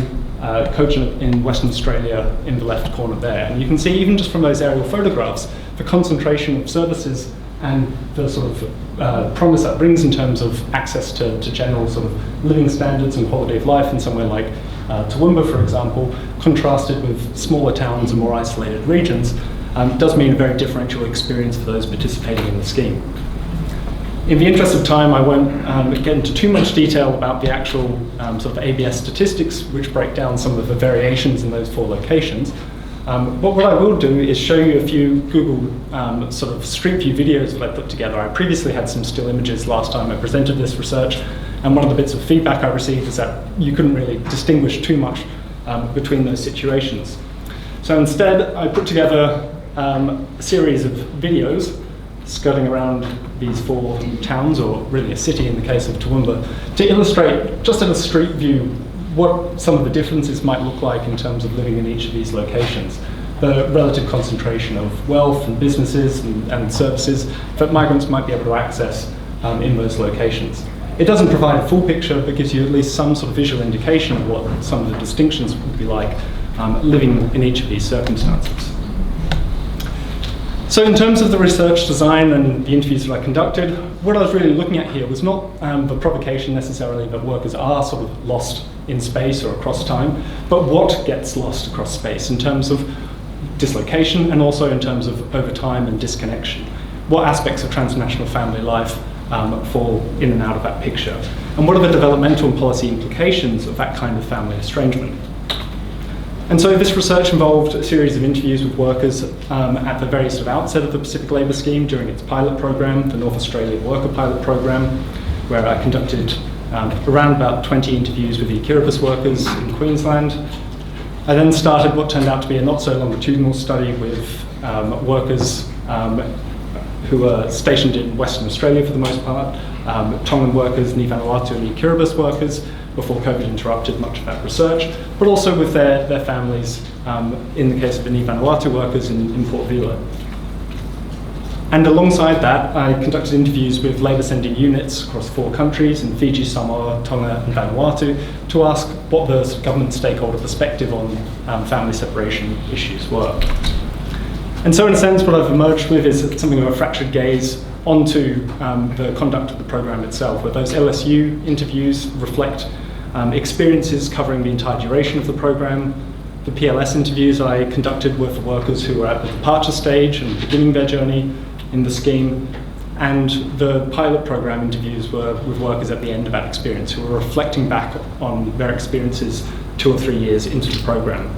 Cochin in Western Australia in the left corner there. And you can see even just from those aerial photographs, the concentration of services and the sort of promise that brings in terms of access to general sort of living standards and quality of life in somewhere like Toowoomba, for example, contrasted with smaller towns and more isolated regions, does mean a very differential experience for those participating in the scheme. In the interest of time, I won't get into too much detail about the actual sort of ABS statistics, which break down some of the variations in those 4 locations. But what I will do is show you a few Google sort of Street View videos that I put together. I previously had some still images last time I presented this research, and one of the bits of feedback I received is that you couldn't really distinguish too much between those situations. So instead, I put together a series of videos skirting around these 4 towns, or really a city in the case of Toowoomba, to illustrate just at a street view what some of the differences might look like in terms of living in each of these locations. The relative concentration of wealth and businesses and services that migrants might be able to access in those locations. It doesn't provide a full picture, but gives you at least some sort of visual indication of what some of the distinctions would be like living in each of these circumstances. So in terms of the research design and the interviews that I conducted, what I was really looking at here was not the provocation necessarily that workers are sort of lost in space or across time, but what gets lost across space in terms of dislocation and also in terms of overtime and disconnection. What aspects of transnational family life fall in and out of that picture? And what are the developmental and policy implications of that kind of family estrangement? And so this research involved a series of interviews with workers at the very sort of outset of the Pacific Labour Scheme during its pilot programme, the North Australia Worker Pilot Programme, where I conducted around about 20 interviews with the Kiribati workers in Queensland. I then started what turned out to be a not so longitudinal study with workers who were stationed in Western Australia for the most part, Tongan workers, Ni Vanuatu and Kiribati workers, before COVID interrupted much of that research, but also with their families, in the case of the Ni Vanuatu workers in Port Vila. And alongside that, I conducted interviews with labour sending units across 4 countries, in Fiji, Samoa, Tonga and Vanuatu, to ask what the government stakeholder perspective on family separation issues were. And so in a sense, what I've emerged with is something of a fractured gaze onto the conduct of the programme itself, where those LSU interviews reflect experiences covering the entire duration of the programme. The PLS interviews I conducted were for workers who were at the departure stage and beginning their journey in the scheme, and the pilot programme interviews were with workers at the end of that experience who were reflecting back on their experiences 2 or 3 years into the programme.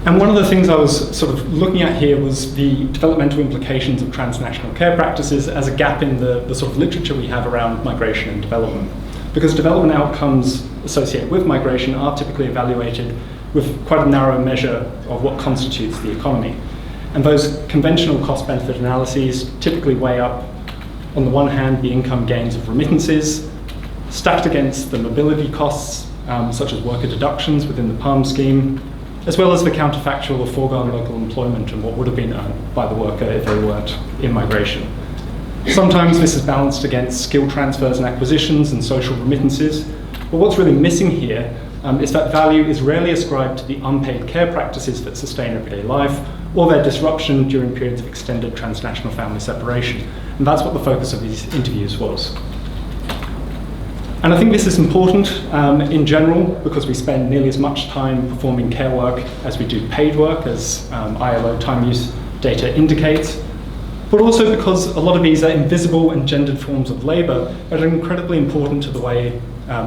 And one of the things I was sort of looking at here was the developmental implications of transnational care practices as a gap in the sort of literature we have around migration and development. Because development outcomes associated with migration are typically evaluated with quite a narrow measure of what constitutes the economy. And those conventional cost-benefit analyses typically weigh up, on the one hand, the income gains of remittances, stacked against the mobility costs, such as worker deductions within the PALM scheme, as well as the counterfactual of foregone local employment and what would have been earned by the worker if they weren't in migration. Sometimes this is balanced against skill transfers and acquisitions and social remittances, but what's really missing here is that value is rarely ascribed to the unpaid care practices that sustain everyday life, or their disruption during periods of extended transnational family separation. And that's what the focus of these interviews was. And I think this is important in general because we spend nearly as much time performing care work as we do paid work, as ILO time use data indicates, but also because a lot of these are invisible and gendered forms of labour that are incredibly important to the way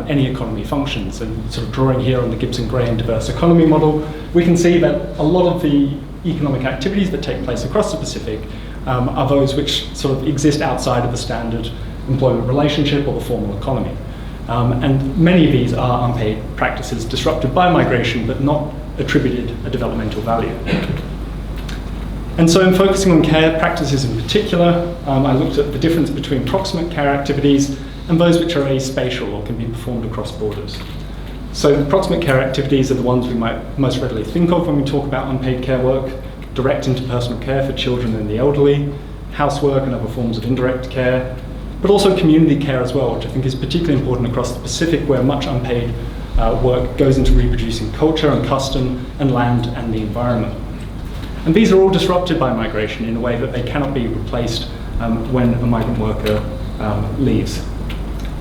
any economy functions. And sort of drawing here on the Gibson-Gray and diverse economy model, we can see that a lot of the economic activities that take place across the Pacific are those which sort of exist outside of the standard employment relationship or the formal economy. And many of these are unpaid practices disrupted by migration but not attributed a developmental value. And so in focusing on care practices in particular, I looked at the difference between proximate care activities and those which are aspatial or can be performed across borders. So the proximate care activities are the ones we might most readily think of when we talk about unpaid care work: direct interpersonal care for children and the elderly, housework and other forms of indirect care, but also community care as well, which I think is particularly important across the Pacific, where much unpaid work goes into reproducing culture and custom and land and the environment. And these are all disrupted by migration in a way that they cannot be replaced when a migrant worker leaves.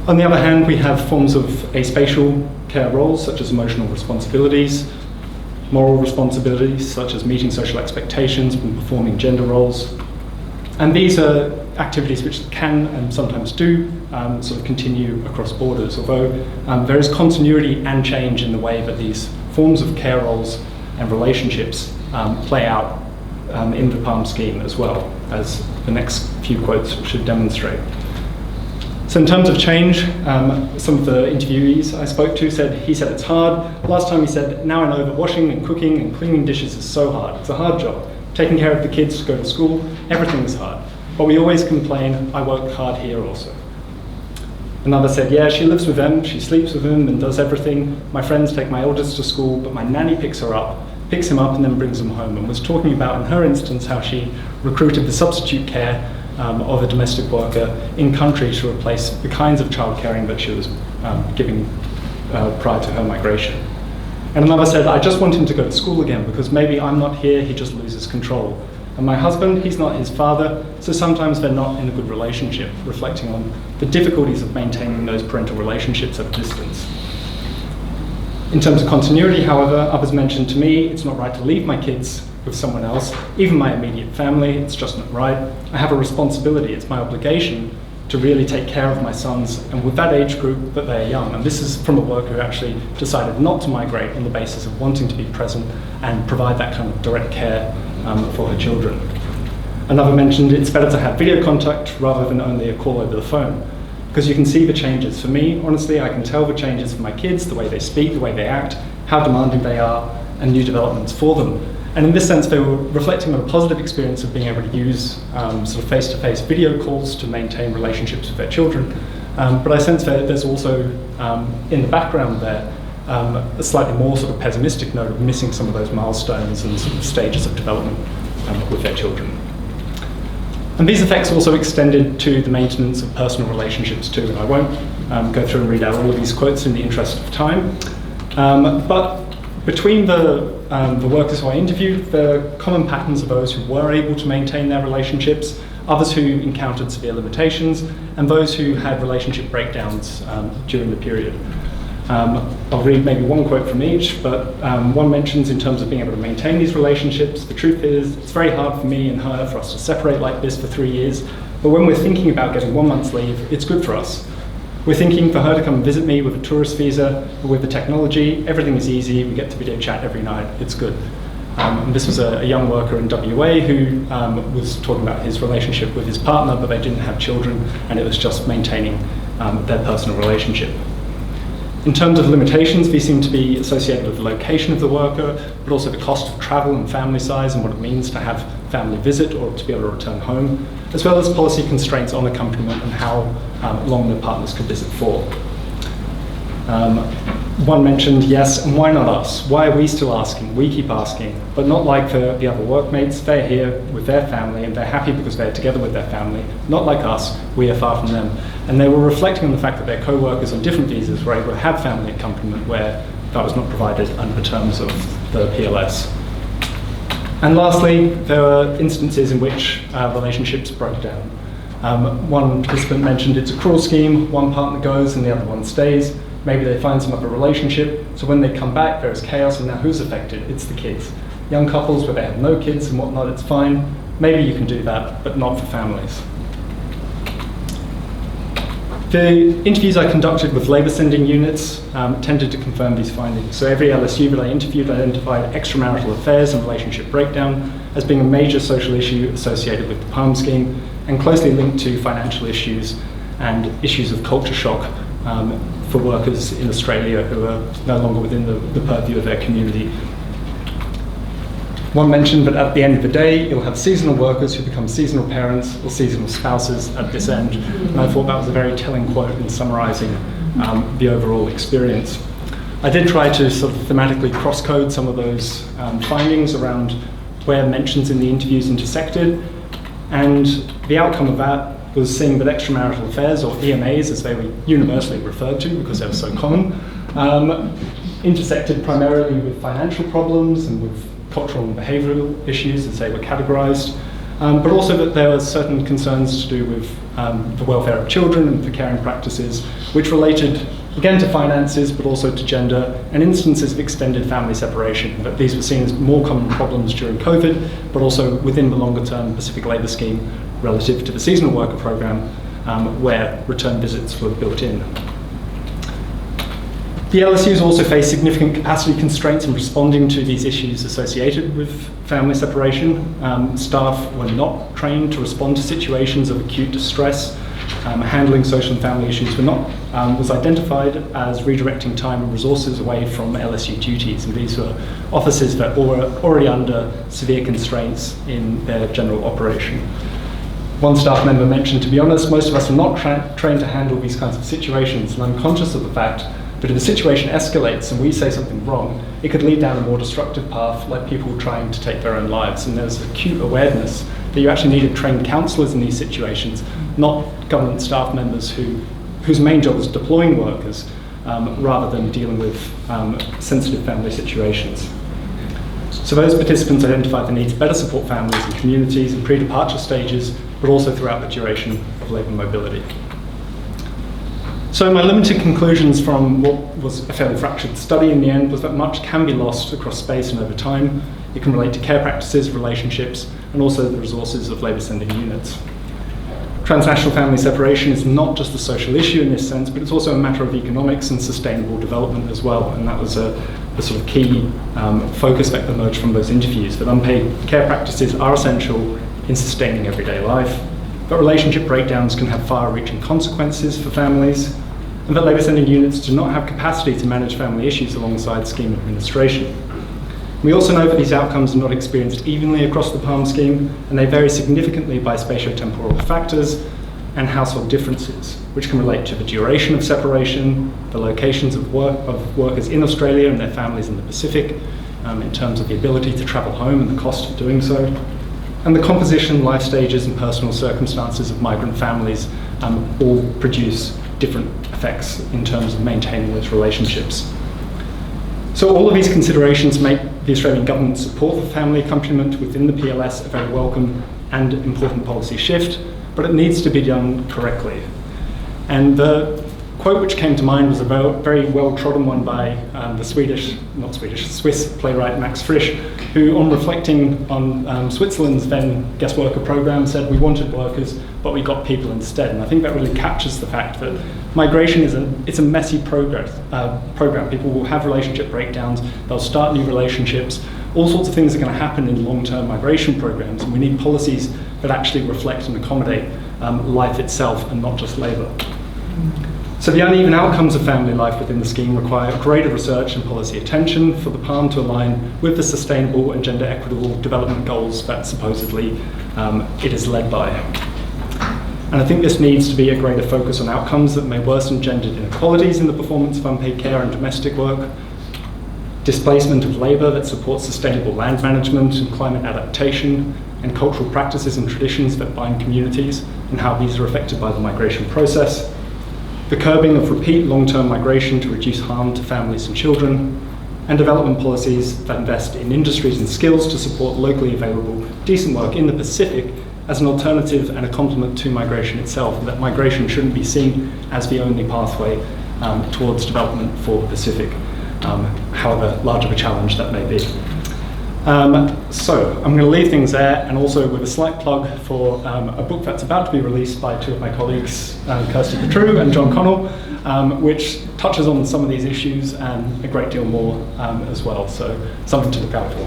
On the other hand, we have forms of aspatial care roles, such as emotional responsibilities, moral responsibilities, such as meeting social expectations and performing gender roles. And these are activities which can and sometimes do sort of continue across borders, although there is continuity and change in the way that these forms of care roles and relationships play out in the PALM scheme as well, as the next few quotes should demonstrate. So in terms of change, some of the interviewees I spoke to said, he said it's hard. Last time he said, now I know that washing and cooking and cleaning dishes is so hard. It's a hard job. Taking care of the kids to go to school, everything is hard. But we always complain, I work hard here also. Another said, yeah, she lives with them, she sleeps with them and does everything. My friends take my eldest to school, but my nanny picks him up and then brings him home, and was talking about in her instance how she recruited the substitute care of a domestic worker in country to replace the kinds of child caring that she was giving prior to her migration. And another said, I just want him to go to school again because maybe I'm not here, he just loses control. And my husband, he's not his father, so sometimes they're not in a good relationship, reflecting on the difficulties of maintaining those parental relationships at a distance. In terms of continuity, however, others mentioned to me, it's not right to leave my kids with someone else, even my immediate family, it's just not right. I have a responsibility, it's my obligation to really take care of my sons, and with that age group, that they are young. And this is from a worker who actually decided not to migrate on the basis of wanting to be present and provide that kind of direct care for her children. Another mentioned it's better to have video contact rather than only a call over the phone, because you can see the changes. For me, honestly, I can tell the changes for my kids, the way they speak, the way they act, how demanding they are, and new developments for them. And in this sense, they were reflecting on a positive experience of being able to use sort of face-to-face video calls to maintain relationships with their children. But I sense that there's also, in the background there, a slightly more sort of pessimistic note of missing some of those milestones and sort of stages of development with their children. And these effects also extended to the maintenance of personal relationships too, and I won't go through and read out all of these quotes in the interest of time. But between the workers who I interviewed, there are common patterns of those who were able to maintain their relationships, others who encountered severe limitations, and those who had relationship breakdowns during the period. I'll read maybe one quote from each, but one mentions in terms of being able to maintain these relationships, the truth is it's very hard for me and her for us to separate like this for 3 years, but when we're thinking about getting 1 month's leave, it's good for us. We're thinking for her to come and visit me with a tourist visa, but with the technology, everything is easy, we get to video chat every night, it's good. And this was a young worker in WA who was talking about his relationship with his partner, but they didn't have children, and it was just maintaining their personal relationship. In terms of limitations, these seem to be associated with the location of the worker, but also the cost of travel and family size and what it means to have family visit or to be able to return home, as well as policy constraints on accompaniment and how long the partners could visit for. One mentioned, yes, and why not us? Why are we still asking? We keep asking, but not like the other workmates. They're here with their family and they're happy because they're together with their family. Not like us, we are far from them. And they were reflecting on the fact that their co-workers on different visas were able to have family accompaniment where that was not provided under the terms of the PLS. And lastly, there were instances in which relationships broke down. One participant mentioned it's a cruel scheme, one partner goes and the other one stays. Maybe they find some other relationship, so when they come back, there's chaos, and now who's affected? It's the kids. Young couples where they have no kids and whatnot, it's fine. Maybe you can do that, but not for families. The interviews I conducted with labour sending units tended to confirm these findings. So every LSU that I interviewed identified extramarital affairs and relationship breakdown as being a major social issue associated with the PALM scheme and closely linked to financial issues and issues of culture shock for workers in Australia who are no longer within the purview of their community. One mentioned that at the end of the day, you'll have seasonal workers who become seasonal parents or seasonal spouses at this end. And I thought that was a very telling quote in summarising the overall experience. I did try to sort of thematically cross-code some of those findings around where mentions in the interviews intersected, and the outcome of that was seeing that extramarital affairs, or EMAs as they were universally referred to because they were so common, intersected primarily with financial problems and with cultural and behavioural issues as they were categorised, but also that there were certain concerns to do with the welfare of children and the caring practices, which related again to finances, but also to gender and instances of extended family separation. That these were seen as more common problems during COVID, but also within the longer term Pacific Labour Scheme relative to the seasonal worker program, where return visits were built in. The LSUs also face significant capacity constraints in responding to these issues associated with family separation. Staff were not trained to respond to situations of acute distress. Handling social and family issues was identified as redirecting time and resources away from LSU duties, and these were offices that were already under severe constraints in their general operation. One staff member mentioned, to be honest, most of us are not trained to handle these kinds of situations, and I'm conscious of the fact that if the situation escalates and we say something wrong, it could lead down a more destructive path, like people trying to take their own lives. And there's acute awareness that you actually needed trained counsellors in these situations, not government staff members whose main job is deploying workers, rather than dealing with sensitive family situations. So those participants identified the need to better support families and communities in pre-departure stages, but also throughout the duration of labour mobility. So my limited conclusions from what was a fairly fractured study in the end was that much can be lost across space and over time. It can relate to care practices, relationships, and also the resources of labour sending units. Transnational family separation is not just a social issue in this sense, but it's also a matter of economics and sustainable development as well. And that was the sort of key focus that emerged from those interviews, that unpaid care practices are essential in sustaining everyday life, but relationship breakdowns can have far-reaching consequences for families, and that labour sending units do not have capacity to manage family issues alongside scheme administration. We also know that these outcomes are not experienced evenly across the PALM scheme, and they vary significantly by spatio-temporal factors and household differences, which can relate to the duration of separation, the locations of workers in Australia and their families in the Pacific, in terms of the ability to travel home and the cost of doing so, And the composition, life stages, and personal circumstances of migrant families all produce different effects in terms of maintaining those relationships. So all of these considerations make the Australian government support for family accompaniment within the PLS a very welcome and important policy shift, but it needs to be done correctly. And the quote which came to mind was a very well-trodden one by the Swiss playwright Max Frisch, who, on reflecting on Switzerland's then guest worker program, said, "We wanted workers, but we got people instead." And I think that really captures the fact that migration it's a messy program. People will have relationship breakdowns, they'll start new relationships, all sorts of things are going to happen in long-term migration programs, and we need policies that actually reflect and accommodate life itself and not just labour. So the uneven outcomes of family life within the scheme require greater research and policy attention for the PALM to align with the sustainable and gender equitable development goals that supposedly it is led by. And I think this needs to be a greater focus on outcomes that may worsen gendered inequalities in the performance of unpaid care and domestic work, displacement of labour that supports sustainable land management and climate adaptation, and cultural practices and traditions that bind communities and how these are affected by the migration process, the curbing of repeat long-term migration to reduce harm to families and children, and development policies that invest in industries and skills to support locally available decent work in the Pacific as an alternative and a complement to migration itself, and that migration shouldn't be seen as the only pathway towards development for the Pacific, however large of a challenge that may be. So I'm going to leave things there, and also with a slight plug for a book that's about to be released by two of my colleagues, Kirsty Petru and John Connell, which touches on some of these issues and a great deal more as well, so something to look out for.